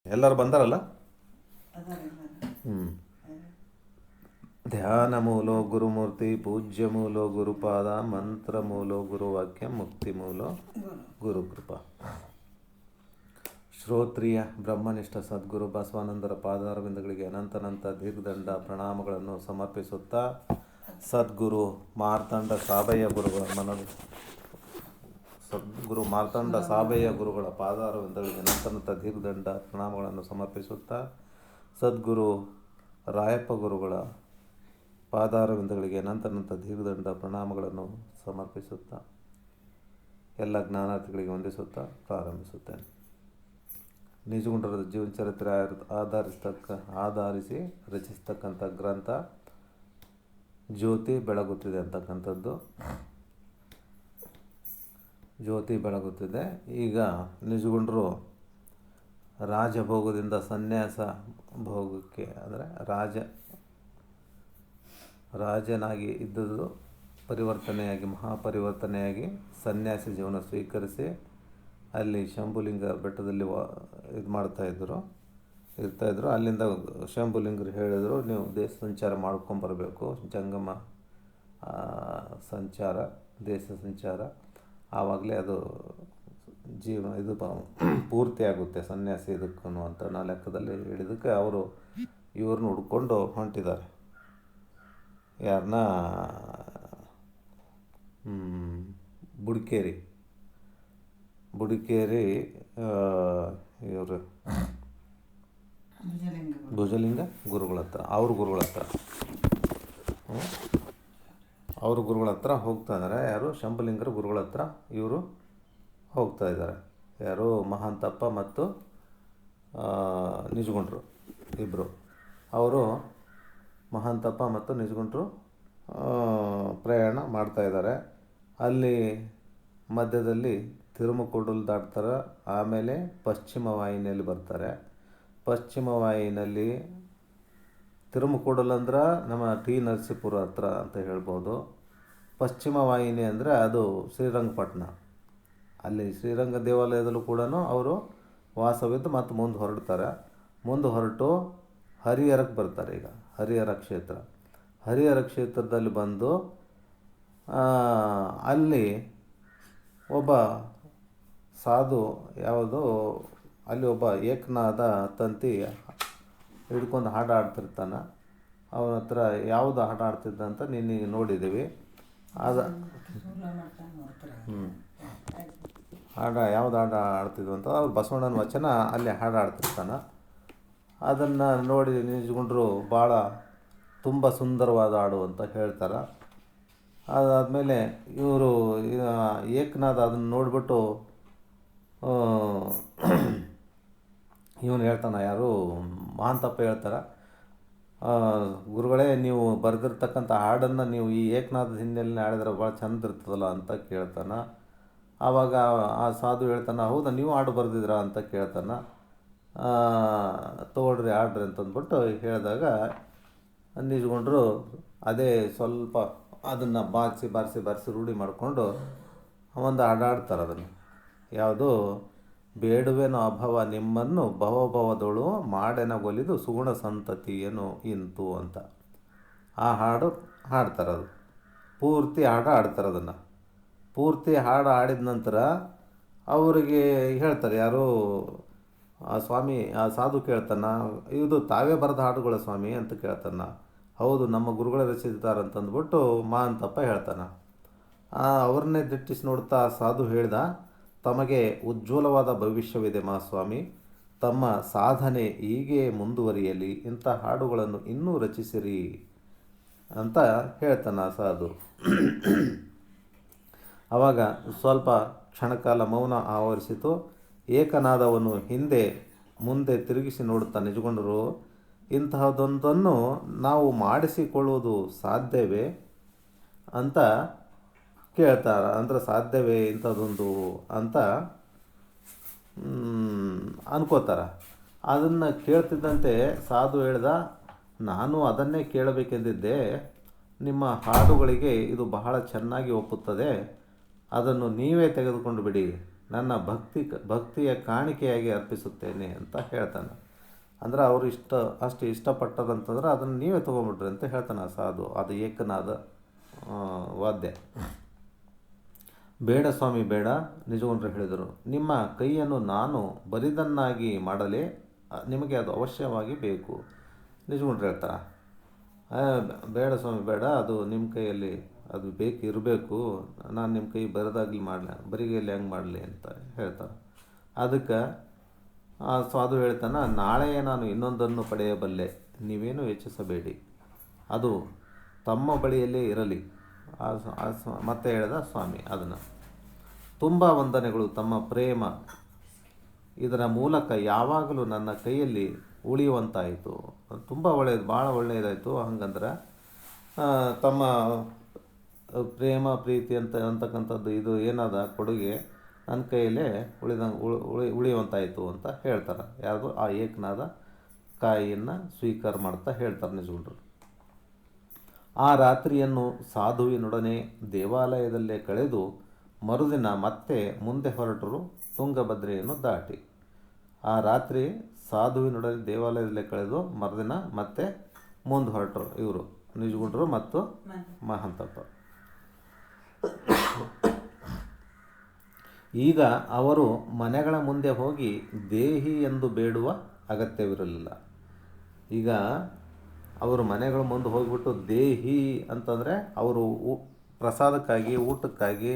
ಎಲ್ಲರೂ ಬಂದಾರಲ್ಲ. ಧ್ಯಾನ ಮೂಲೋ ಗುರುಮೂರ್ತಿ ಪೂಜ್ಯ ಮೂಲೋ ಗುರುಪಾದ ಮಂತ್ರ ಮೂಲೋ ಗುರುವಾಕ್ಯ ಮುಕ್ತಿ ಮೂಲೋ ಗುರುಕೃಪ. ಶ್ರೋತ್ರಿಯ ಬ್ರಹ್ಮನಿಷ್ಠ ಸದ್ಗುರು ಬಸವಾನಂದರ ಪಾದಾರವಿಂದಗಳಿಗೆ ಅನಂತನಂತ ದೀರ್ಘದಂಡ ಪ್ರಣಾಮಗಳನ್ನು ಸಮರ್ಪಿಸುತ್ತಾ, ಸದ್ಗುರು ಮಾರ್ತಾಂಡ ಸಾಬಯ್ಯ ಗುರುಗಳ ಸದ್ಗುರು ಮಾರ್ತಾಂಡ ಸಾಬಯ್ಯ ಗುರುಗಳ ಪಾದಾರವಿಂದಗಳಿಗೆ ಅನಂತನಂತ ದೀರ್ಘದಂಡ ಪ್ರಣಾಮಗಳನ್ನು ಸಮರ್ಪಿಸುತ್ತಾ, ಸದ್ಗುರು ರಾಯಪ್ಪ ಗುರುಗಳ ಪಾದಾರವಿಂದಗಳಿಗೆ ಅನಂತನಂತ ದೀರ್ಘದಂಡ ಪ್ರಣಾಮಗಳನ್ನು ಸಮರ್ಪಿಸುತ್ತಾ, ಎಲ್ಲ ಜ್ಞಾನಾರ್ಥಿಗಳಿಗೆ ವಂದಿಸುತ್ತಾ ಪ್ರಾರಂಭಿಸುತ್ತೇನೆ. ನಿಜಗುಂಡರದ ಜೀವನ ಚರಿತ್ರೆ ಆಧರಿಸಿ ರಚಿಸ್ತಕ್ಕಂಥ ಗ್ರಂಥ ಜ್ಯೋತಿ ಬೆಳಗುತ್ತಿದೆ ಅಂತಕ್ಕಂಥದ್ದು. ಜ್ಯೋತಿ ಬೆಳಗುತ್ತಿದೆ. ಈಗ ನಿಜಗುಂಡರು ರಾಜಭೋಗದಿಂದ ಸನ್ಯಾಸ ಭೋಗಕ್ಕೆ, ಅಂದರೆ ರಾಜನಾಗಿ ಇದ್ದುದು ಪರಿವರ್ತನೆಯಾಗಿ ಮಹಾಪರಿವರ್ತನೆಯಾಗಿ ಸನ್ಯಾಸಿ ಜೀವನ ಸ್ವೀಕರಿಸಿ ಅಲ್ಲಿ ಶಂಭುಲಿಂಗ ಬೆಟ್ಟದಲ್ಲಿ ಇರ್ತಾಯಿದ್ರು. ಅಲ್ಲಿಂದ ಶಂಭುಲಿಂಗರು ಹೇಳಿದರು, ನೀವು ದೇಶ ಸಂಚಾರ ಮಾಡ್ಕೊಂಬರ್ಬೇಕು, ಜಂಗಮ ಸಂಚಾರ, ದೇಶ ಸಂಚಾರ, ಆವಾಗಲೇ ಅದು ಇದು ಪೂರ್ತಿ ಆಗುತ್ತೆ ಸನ್ಯಾಸಿ ಇದಕ್ಕೂ ಅಂತ ಲೆಕ್ಕದಲ್ಲಿ ಹೇಳಿದ್ದಕ್ಕೆ ಅವರು ಇವ್ರನ್ನ ಹುಡ್ಕೊಂಡು ಹೊಂಟಿದ್ದಾರೆ. ಯಾರನ್ನ? ಬುಡಿಕೇರಿ ಇವರು ಭುಜಲಿಂಗ ಗುರುಗಳ ಹತ್ರ, ಅವ್ರ ಗುರುಗಳ ಹತ್ರ ಹೋಗ್ತಾ ಇದ್ದಾರೆ. ಯಾರು? ಶಂಭುಲಿಂಗರ ಗುರುಗಳ ಹತ್ರ ಇವರು ಹೋಗ್ತಾ ಇದ್ದಾರೆ. ಯಾರು? ಮಹಾಂತಪ್ಪ ಮತ್ತು ನಿಜಗುಂಡರು ಇಬ್ಬರು. ಅವರು ಮಹಾಂತಪ್ಪ ಮತ್ತು ನಿಜಗುಂಡರು ಪ್ರಯಾಣ ಮಾಡ್ತಾಯಿದ್ದಾರೆ. ಅಲ್ಲಿ ಮಧ್ಯದಲ್ಲಿ ತಿರುಮಕೂಡಲು ದಾಟ್ತಾರೆ. ಆಮೇಲೆ ಪಶ್ಚಿಮ ವಾಹಿನಿಯಲ್ಲಿ ಬರ್ತಾರೆ. ಪಶ್ಚಿಮ ವಾಹಿನಿಯಲ್ಲಿ ತಿರುಮಕೂಡಲು ಅಂದ್ರೆ ನಮ್ಮ ಟಿ ನರಸೀಪುರ ಹತ್ರ ಅಂತ ಹೇಳ್ಬೋದು. ಪಶ್ಚಿಮ ವಾಹಿನಿ ಅಂದರೆ ಅದು ಶ್ರೀರಂಗಪಟ್ಟಣ. ಅಲ್ಲಿ ಶ್ರೀರಂಗ ದೇವಾಲಯದಲ್ಲೂ ಕೂಡ ಅವರು ವಾಸವಿದ್ದು ಮತ್ತು ಮುಂದೆ ಹೊರಡ್ತಾರೆ. ಮುಂದೆ ಹೊರಟು ಹರಿಹರಕ್ಕೆ ಬರ್ತಾರೆ. ಈಗ ಹರಿಹರ ಕ್ಷೇತ್ರದಲ್ಲಿ ಬಂದು ಅಲ್ಲಿ ಒಬ್ಬ ಸಾಧು, ಅಲ್ಲಿ ಒಬ್ಬ ಏಕನಾದ ತಂತಿ ಹಿಡ್ಕೊಂಡು ಹಾಡು ಆಡ್ತಿರ್ತಾನೆ. ಅವನ ಹತ್ರ ಯಾವುದು ಹಾಡು ಆಡ್ತಿದ್ದ ಅಂತ ನೀನು ನೋಡಿದ್ದೀವಿ. ಯಾವುದು ಹಾಡು ಆಡ್ತಿದ್ವು ಅಂತ ಅವ್ರು ಬಸವಣ್ಣನ ವಚನ ಅಲ್ಲಿ ಹಾಡು ಆಡ್ತಿರ್ತಾನೆ. ಅದನ್ನು ನೋಡಿ ನಿಜಗುಂಡರು ಭಾಳ ತುಂಬ ಸುಂದರವಾದ ಹಾಡು ಅಂತ ಹೇಳ್ತಾರೆ. ಅದಾದಮೇಲೆ ಇವರು ಏಕನಾದ ಅದನ್ನು ನೋಡಿಬಿಟ್ಟು ಇವನು ಹೇಳ್ತಾನೆ, ಯಾರು? ಮಹಾಂತಪ್ಪ ಹೇಳ್ತಾರೆ, ಗುರುಗಳೇ, ನೀವು ಬರೆದಿರ್ತಕ್ಕಂಥ ಹಾಡನ್ನು ನೀವು ಈ ಏಕನಾಥದ ಹಿನ್ನೆಲೆಯಲ್ಲಿ ಹಾಡಿದ್ರೆ ಭಾಳ ಚಂದ ಇರ್ತದಲ್ಲ ಅಂತ ಕೇಳ್ತಾನೆ. ಆವಾಗ ಆ ಸಾಧು ಹೇಳ್ತಾನೆ, ಹೌದಾ, ನೀವು ಹಾಡು ಬರೆದಿದ್ರಾ ಅಂತ ಕೇಳ್ತಾನೆ. ತೊಗೊಳ್ರಿ ಹಾಡ್ರಿ ಅಂತಂದ್ಬಿಟ್ಟು ಹೇಳಿದಾಗ ನಿಜಗೊಂಡ್ರು ಅದೇ ಸ್ವಲ್ಪ ಅದನ್ನು ಬಾರಿಸಿ ರೂಢಿ ಮಾಡಿಕೊಂಡು ಒಂದು ಹಾಡಾಡ್ತಾರೆ. ಅದನ್ನು ಯಾವುದು? ಬೇಡುವೆನೋ ಅಭವ ನಿಮ್ಮನ್ನು ಭವಭವದೊಳು ಮಾಡೆನಗೊಲಿದು ಸುಗುಣ ಸಂತತಿಯೇನು ಇಂತು ಅಂತ ಆ ಹಾಡು ಹಾಡ್ತಾರೆ. ಅದು ಪೂರ್ತಿ ಹಾಡು ಆಡ್ತಾರೆ. ಅದನ್ನು ಪೂರ್ತಿ ಹಾಡು ಆಡಿದ ನಂತರ ಅವರಿಗೆ ಹೇಳ್ತಾರೆ, ಯಾರು? ಆ ಸ್ವಾಮಿ, ಆ ಸಾಧು ಕೇಳ್ತಾನ, ಇದು ತಾವೇ ಬರೆದ ಹಾಡುಗಳ ಸ್ವಾಮಿ ಅಂತ ಕೇಳ್ತಾನ. ಹೌದು, ನಮ್ಮ ಗುರುಗಳೇ ರಚಿಸಿದ್ದಾರಂತಂದ್ಬಿಟ್ಟು ಮಹಾಂತಪ್ಪ ಹೇಳ್ತಾನೆ. ಅವ್ರನ್ನೇ ದಿಟ್ಟಿಸಿ ನೋಡ್ತಾ ಸಾಧು ಹೇಳ್ದ, ತಮಗೆ ಉಜ್ವಲವಾದ ಭವಿಷ್ಯವಿದೆ ಮಹಾಸ್ವಾಮಿ, ತಮ್ಮ ಸಾಧನೆ ಹೀಗೆ ಮುಂದುವರಿಯಲಿ, ಇಂಥ ಹಾಡುಗಳನ್ನು ಇನ್ನೂ ರಚಿಸಿರಿ ಅಂತ ಹೇಳ್ತಾನೆ ಸಾಧು. ಆವಾಗ ಸ್ವಲ್ಪ ಕ್ಷಣಕಾಲ ಮೌನ ಆವರಿಸಿತು. ಏಕನಾದವನ್ನು ಹಿಂದೆ ಮುಂದೆ ತಿರುಗಿಸಿ ನೋಡುತ್ತಾ ನಿಜಗೊಂಡರು, ಇಂತಹದೊಂದನ್ನು ನಾವು ಮಾಡಿಸಿಕೊಳ್ಳುವುದು ಸಾಧ್ಯವೇ ಅಂತ ಕೇಳ್ತಾರೆ. ಅಂದರೆ ಸಾಧ್ಯವೇ ಇಂಥದ್ದೊಂದು ಅಂತ ಅನ್ಕೋತಾರೆ. ಅದನ್ನು ಕೇಳ್ತಿದ್ದಂತೆ ಸಾಧು ಹೇಳ್ದ, ನಾನು ಅದನ್ನೇ ಕೇಳಬೇಕೆಂದಿದ್ದೆ. ನಿಮ್ಮ ಹಾಡುಗಳಿಗೆ ಇದು ಬಹಳ ಚೆನ್ನಾಗಿ ಒಪ್ಪುತ್ತದೆ. ಅದನ್ನು ನೀವೇ ತೆಗೆದುಕೊಂಡು ಬಿಡಿ ನನ್ನ ಭಕ್ತಿಯ ಕಾಣಿಕೆಯಾಗಿ ಅರ್ಪಿಸುತ್ತೇನೆ ಅಂತ ಹೇಳ್ತಾನೆ. ಅಂದ್ರೆ ಅವರು ಅಷ್ಟು ಇಷ್ಟಪಟ್ಟದಂತಂದ್ರೆ ಅದನ್ನು ನೀವೇ ತೊಗೊಂಬಿಡ್ರಿ ಅಂತ ಹೇಳ್ತಾನೆ ಸಾಧು. ಅದು ಏಕನಾದ ವಾದ್ಯ. ಬೇಡ ಸ್ವಾಮಿ ಬೇಡ, ನಿಜಗುಂಡ್ರು ಹೇಳಿದರು. ನಿಮ್ಮ ಕೈಯನ್ನು ನಾನು ಬರಿದನ್ನಾಗಿ ಮಾಡಲೇ ನಿಮಗೆ ಅದು ಅವಶ್ಯವಾಗಿ ಬೇಕು. ನಿಜಗುಂಡ್ರು ಹೇಳ್ತಾರೆ, ಬೇಡ ಸ್ವಾಮಿ ಬೇಡ, ಅದು ನಿಮ್ಮ ಕೈಯಲ್ಲಿ ಅದು ಇರಬೇಕು. ನಾನು ನಿಮ್ಮ ಕೈ ಬರಿದಾಗಲಿ ಬರಿಗೈಲಿ ಹೆಂಗೆ ಮಾಡಲಿ ಅಂತ ಹೇಳ್ತಾರೆ. ಅದಕ್ಕೆ ಸಾಧು ಹೇಳ್ತಾನೆ, ನಾಳೆಯೇ ನಾನು ಇನ್ನೊಂದನ್ನು ಪಡೆಯಬಲ್ಲೆ, ನೀವೇನು ಯೋಚಿಸಬೇಡಿ, ಅದು ತಮ್ಮ ಬಳಿಯಲ್ಲೇ ಇರಲಿ. ಮತ್ತೆ ಹೇಳಿದ ಸ್ವಾಮಿ ಅದನ್ನು. ತುಂಬ ವಂದನೆಗಳು ತಮ್ಮ ಪ್ರೇಮ, ಇದರ ಮೂಲಕ ಯಾವಾಗಲೂ ನನ್ನ ಕೈಯಲ್ಲಿ ಉಳಿಯುವಂತಾಯಿತು. ತುಂಬ ಒಳ್ಳೆಯದು, ಭಾಳ ಒಳ್ಳೆಯದಾಯಿತು. ಹಂಗಂದ್ರೆ ತಮ್ಮ ಪ್ರೇಮ ಪ್ರೀತಿ ಅಂತಕ್ಕಂಥದ್ದು ಇದು ಏನದ ಕೊಡುಗೆ ನನ್ನ ಕೈಯಲ್ಲೇ ಉಳಿಯುವಂತಾಯಿತು ಅಂತ ಹೇಳ್ತಾರೆ. ಯಾವುದು ಆ ಏಕನಾದ ಕಾಯಿಯನ್ನು ಸ್ವೀಕಾರ ಮಾಡ್ತಾ ಹೇಳ್ತಾರೆ ನಿಜಗುಂಡ್ರು. ಆ ರಾತ್ರಿಯನ್ನು ಸಾಧುವಿನೊಡನೆ ದೇವಾಲಯದಲ್ಲೇ ಕಳೆದು ಮರುದಿನ ಮತ್ತೆ ಮುಂದೆ ಹೊರಟರು ತುಂಗಭದ್ರೆಯನ್ನು ದಾಟಿ. ಆ ರಾತ್ರಿ ಸಾಧುವಿನೊಡನೆ ದೇವಾಲಯದಲ್ಲೇ ಕಳೆದು ಮರುದಿನ ಮತ್ತೆ ಮುಂದೆ ಹೊರಟರು ಇವರು ನಿಜಗುಂಡ್ರು ಮತ್ತು ಮಹಾಂತಪ್ಪ. ಈಗ ಅವರು ಮನೆಗಳ ಮುಂದೆ ಹೋಗಿ ದೇಹಿ ಎಂದು ಬೇಡುವ ಅಗತ್ಯವಿರಲಿಲ್ಲ. ಈಗ ಅವರು ಮನೆಗಳ ಮುಂದೆ ಹೋಗಿಬಿಟ್ಟು ದೇಹಿ ಅಂತಂದರೆ ಅವರು ಪ್ರಸಾದಕ್ಕಾಗಿ ಊಟಕ್ಕಾಗಿ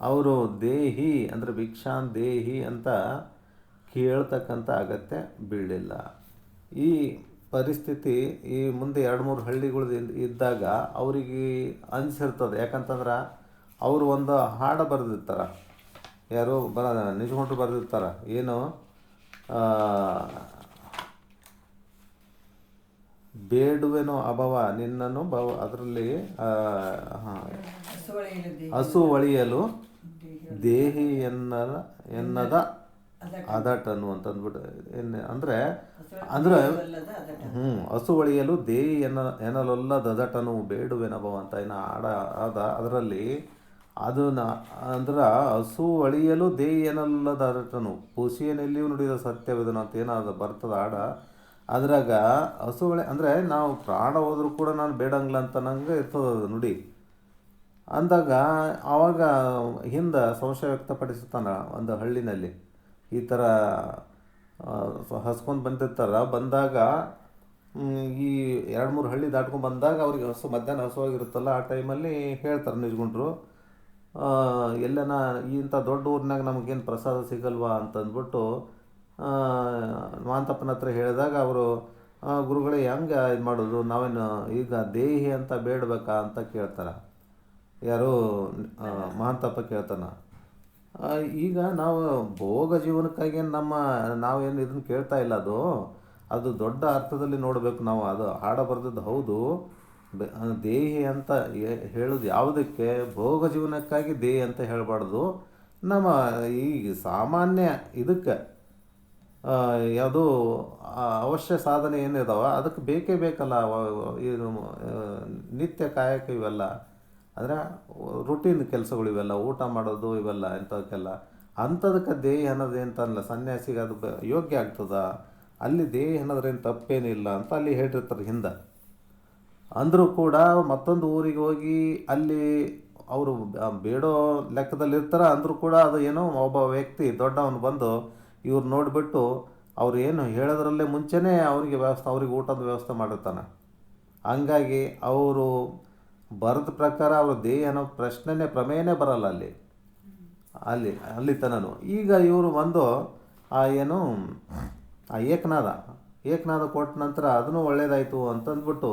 ಅವರು ದೇಹಿ ಅಂದರೆ ಭಿಕ್ಷಾನ್ ದೇಹಿ ಅಂತ ಕೇಳ್ತಕ್ಕಂಥ ಅಗತ್ಯ ಬೀಳಲಿಲ್ಲ. ಈ ಪರಿಸ್ಥಿತಿ ಈ ಮುಂದೆ 2-3 ಹಳ್ಳಿಗಳು ಇದ್ದಾಗ ಅವರಿಗೆ ಅನಿಸಿರ್ತದೆ. ಯಾಕಂತಂದ್ರೆ ಅವರು ಒಂದು ಹಾಡು ಬರೆದಿರ್ತಾರೆ, ಯಾರು ನಿಜಗುಂಡ್ರು ಬರೆದಿರ್ತಾರೆ, ಏನು ಬೇಡುವೆನೋ ಅಭವ ನಿನ್ನನ್ನು ಅದರಲ್ಲಿ ಹಸು ಒಳಿಯಲು ದೇಹಿ ಎನ್ನದ ಅದಟನು ಅಂತಂದ್ಬಿಟ್ಟು ಅಂದರೆ ಹಸು ಒಳಿಯಲು ದೇಹಿ ಎನ್ನಲೊಲ್ಲದ ಅದಟನು ಬೇಡುವೆನಭವ ಅಂತ ಏನು ಅದರಲ್ಲಿ ಅದನ್ನ ಅಂದ್ರೆ ಹಸು ಒಳಿಯಲು ದೇಹಿ ಎನ್ನಲೊಲ್ಲದ ಅದಟನು ಪುಸಿಯನೆಲ್ಲಿಯೂ ನುಡಿದ ಸತ್ಯವಿದನು ಅಂತ ಏನಾದ ಬರ್ತದ ಹಾಡ. ಅದ್ರಾಗ ಹಸುಗಳೇ ಅಂದರೆ ನಾವು ಪ್ರಾಣ ಹೋದರೂ ಕೂಡ ನಾನು ಬೇಡಂಗಿಲ್ಲ ಅಂತ ನಂಗೆ ಇರ್ತದೆ ಅದು ನುಡಿ ಅಂದಾಗ ಆವಾಗ ಹಿಂದೆ ಸಂಶಯ ವ್ಯಕ್ತಪಡಿಸುತ್ತಾನೆ. ಒಂದು ಹಳ್ಳಿನಲ್ಲಿ ಈ ಥರ ಹಸ್ಕೊಂಡು ಬಂದಾಗ ಈ 2-3 ಹಳ್ಳಿ ದಾಟ್ಕೊಂಡು ಬಂದಾಗ ಅವ್ರಿಗೆ ಮಧ್ಯಾಹ್ನ ಹಸುವಾಗಿರುತ್ತಲ್ಲ, ಆ ಟೈಮಲ್ಲಿ ಹೇಳ್ತಾರೆ ನಿಜಗುಂಡ್ರು, ಎಲ್ಲನ ಇಂಥ ದೊಡ್ಡ ಊರಿನಾಗ ನಮಗೇನು ಪ್ರಸಾದ ಸಿಗಲ್ವಾ ಅಂತಂದ್ಬಿಟ್ಟು ಮಾಂತಪ್ಪನ ಹತ್ರ ಹೇಳಿದಾಗ ಅವರು, ಗುರುಗಳೇ ಹೆಂಗೆ ಇದು ಮಾಡೋದು, ನಾವೇನು ಈಗ ದೇಹಿ ಅಂತ ಬೇಡಬೇಕಾ ಅಂತ ಕೇಳ್ತಾರೆ. ಯಾರು ಮಹಾಂತಪ್ಪ ಕೇಳ್ತಾನೆ. ಈಗ ನಾವು ಭೋಗ ಜೀವನಕ್ಕಾಗಿ ನಾವೇನು ಇದನ್ನು ಕೇಳ್ತಾ ಇಲ್ಲ, ಅದು ದೊಡ್ಡ ಅರ್ಥದಲ್ಲಿ ನೋಡಬೇಕು ನಾವು. ಅದು ಹಾಡ ಬರೆದದ್ದು ಹೌದು, ದೇಹಿ ಅಂತ ಹೇಳೋದು ಯಾವುದಕ್ಕೆ, ಭೋಗ ಜೀವನಕ್ಕಾಗಿ ದೇಹಿ ಅಂತ ಹೇಳಬಾರ್ದು. ನಮ್ಮ ಈಗ ಸಾಮಾನ್ಯ ಇದಕ್ಕೆ ಯಾವುದು ಅವಶ್ಯ ಸಾಧನೆ ಏನಿದಾವ ಅದಕ್ಕೆ ಬೇಕೇ ಬೇಕಲ್ಲ. ಇದು ನಿತ್ಯ ಕಾಯಕ ಇವೆಲ್ಲ ಅಂದರೆ ರುಟೀನ್ ಕೆಲಸಗಳು ಇವೆಲ್ಲ, ಊಟ ಮಾಡೋದು ಇವೆಲ್ಲ ಇಂಥವಕ್ಕೆಲ್ಲ ಅಂಥದಕ್ಕೆ ದೇಹಿ ಅನ್ನೋದು ಅಂತಲ್ಲ. ಸನ್ಯಾಸಿಗೆ ಅದು ಯೋಗ್ಯ ಆಗ್ತದ, ಅಲ್ಲಿ ದೇಹಿ ಅನ್ನೋದ್ರೇನು ತಪ್ಪೇನಿಲ್ಲ ಅಂತ ಅಲ್ಲಿ ಹೇಳಿರ್ತಾರೆ ಹಿಂದೆ. ಅಂದರೂ ಕೂಡ ಮತ್ತೊಂದು ಊರಿಗೆ ಹೋಗಿ ಅಲ್ಲಿ ಅವರು ಬೇಡೋ ಲೆಕ್ಕದಲ್ಲಿರ್ತಾರೆ. ಅಂದರೂ ಕೂಡ ಅದು ಏನೋ ಒಬ್ಬ ವ್ಯಕ್ತಿ ದೊಡ್ಡವನು ಬಂದು ಇವ್ರು ನೋಡಿಬಿಟ್ಟು ಅವ್ರು ಏನು ಹೇಳೋದ್ರಲ್ಲೇ ಮುಂಚೆನೇ ಅವ್ರಿಗೆ ಊಟದ ವ್ಯವಸ್ಥೆ ಮಾಡಿರ್ತಾನೆ. ಹಂಗಾಗಿ ಅವರು ಬರೆದ ಪ್ರಕಾರ ಅವರು ದೇಹಿ ಅನ್ನೋ ಪ್ರಮೇಯನೇ ಬರಲ್ಲ ಅಲ್ಲಿ ತನೂ. ಈಗ ಇವರು ಬಂದು ಏನು ಏಕನಾದ ಕೊಟ್ಟ ನಂತರ ಅದನ್ನು ಒಳ್ಳೇದಾಯಿತು ಅಂತಂದ್ಬಿಟ್ಟು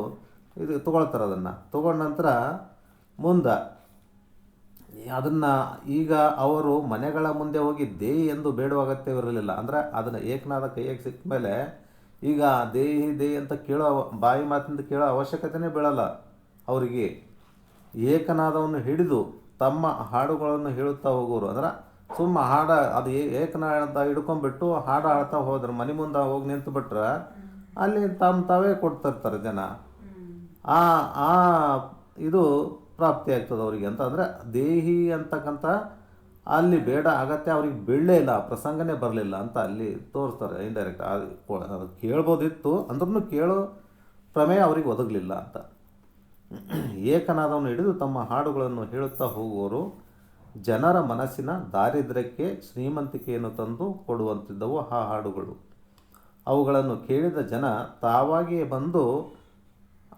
ಇದು ತೊಗೊಳ್ತಾರೆ. ಅದನ್ನು ತೊಗೊಂಡ ನಂತರ ಮುಂದೆ ಅದನ್ನು ಈಗ ಅವರು ಮನೆಗಳ ಮುಂದೆ ಹೋಗಿ ದೇಹಿ ಎಂದು ಬೇಡುವ ಅಗತ್ಯವಿರಲಿಲ್ಲ. ಅಂದರೆ ಅದನ್ನು ಏಕನಾದ ಕೈಯಾಗಿ ಸಿಕ್ಕ ಮೇಲೆ ಈಗ ದೇಹಿ ಅಂತ ಕೇಳೋ ಬಾಯಿ ಮಾತಿಂದ ಕೇಳೋ ಅವಶ್ಯಕತೆಯೇ ಬೀಳಲ್ಲ ಅವರಿಗೆ. ಏಕನಾದವನ್ನು ಹಿಡಿದು ತಮ್ಮ ಹಾಡುಗಳನ್ನು ಹೇಳುತ್ತಾ ಹೋಗೋರು. ಅಂದ್ರೆ ಸುಮ್ಮ ಅದು ಏಕನಾದ ಹಿಡ್ಕೊಂಡ್ಬಿಟ್ಟು ಹಾಡು ಆಡ್ತಾ ಹೋದ್ರೆ ಮನೆ ಮುಂದೆ ಹೋಗಿ ನಿಂತು ಬಿಟ್ರೆ ಅಲ್ಲಿ ತಾವೇ ಕೊಡ್ತಿರ್ತಾರೆ ಜನ. ಇದು ಪ್ರಾಪ್ತಿ ಆಗ್ತದೆ ಅವರಿಗೆ ಅಂತ. ಅಂದರೆ ದೇಹಿ ಅಂತಕ್ಕಂಥ ಅಲ್ಲಿ ಬೇಡ ಆಗತ್ತೆ, ಅವ್ರಿಗೆ ಬೀಳಲೇ ಇಲ್ಲ, ಆ ಪ್ರಸಂಗನೇ ಬರಲಿಲ್ಲ ಅಂತ ಅಲ್ಲಿ ತೋರಿಸ್ತಾರೆ ಇಂಡೈರೆಕ್ಟ್. ಅದು ಕೇಳ್ಬೋದಿತ್ತು ಅಂದ್ರೂ ಕೇಳೋ ಪ್ರಮೇಯ ಅವ್ರಿಗೆ ಒದಗಲಿಲ್ಲ ಅಂತ. ಏಕನಾದವನ್ನು ಹಿಡಿದು ತಮ್ಮ ಹಾಡುಗಳನ್ನು ಹೇಳುತ್ತಾ ಹೋಗುವವರು ಜನರ ಮನಸ್ಸಿನ ದಾರಿದ್ರ್ಯಕ್ಕೆ ಶ್ರೀಮಂತಿಕೆಯನ್ನು ತಂದು ಕೊಡುವಂತಿದ್ದವು ಆ ಹಾಡುಗಳು. ಅವುಗಳನ್ನು ಕೇಳಿದ ಜನ ತಾವಾಗಿಯೇ ಬಂದು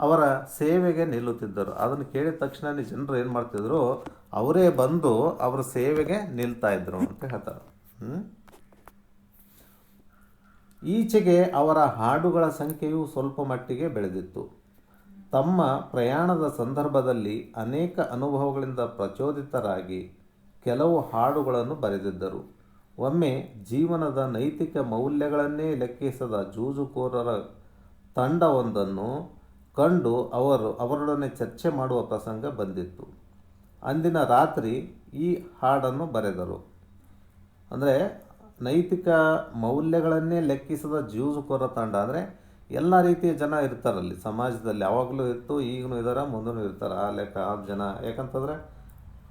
ಅವರ ಸೇವೆಗೆ ನಿಲ್ಲುತ್ತಿದ್ದರು. ಅದನ್ನು ಕೇಳಿದ ತಕ್ಷಣ ಜನರು ಏನು ಮಾಡ್ತಿದ್ರು, ಅವರೇ ಬಂದು ಅವರ ಸೇವೆಗೆ ನಿಲ್ತಾ ಇದ್ರು ಅಂತ ಹೇಳ್ತಾರೆ. ಈಚೆಗೆ ಅವರ ಹಾಡುಗಳ ಸಂಖ್ಯೆಯು ಸ್ವಲ್ಪ ಮಟ್ಟಿಗೆ ಬೆಳೆದಿತ್ತು. ತಮ್ಮ ಪ್ರಯಾಣದ ಸಂದರ್ಭದಲ್ಲಿ ಅನೇಕ ಅನುಭವಗಳಿಂದ ಪ್ರಚೋದಿತರಾಗಿ ಕೆಲವು ಹಾಡುಗಳನ್ನು ಬರೆದಿದ್ದರು. ಒಮ್ಮೆ ಜೀವನದ ನೈತಿಕ ಮೌಲ್ಯಗಳನ್ನೇ ಲೆಕ್ಕಿಸದ ಜೂಜುಕೋರರ ತಂಡವೊಂದನ್ನು ಕಂಡು ಅವರೊಡನೆ ಚರ್ಚೆ ಮಾಡುವ ಪ್ರಸಂಗ ಬಂದಿತ್ತು. ಅಂದಿನ ರಾತ್ರಿ ಈ ಹಾಡನ್ನು ಬರೆದರು. ಅಂದರೆ ನೈತಿಕ ಮೌಲ್ಯಗಳನ್ನೇ ಲೆಕ್ಕಿಸದ ಜೂಜುಕೋರ ತಂಡ ಅಂದರೆ ಎಲ್ಲ ರೀತಿಯ ಜನ ಇರ್ತಾರಲ್ಲಿ ಸಮಾಜದಲ್ಲಿ, ಯಾವಾಗಲೂ ಇತ್ತು, ಈಗಲೂ ಇದ್ದಾರೆ, ಮುಂದೂ ಇರ್ತಾರೆ. ಆ ಲೆಕ್ಕ ಆ ಜನ, ಯಾಕಂತಂದರೆ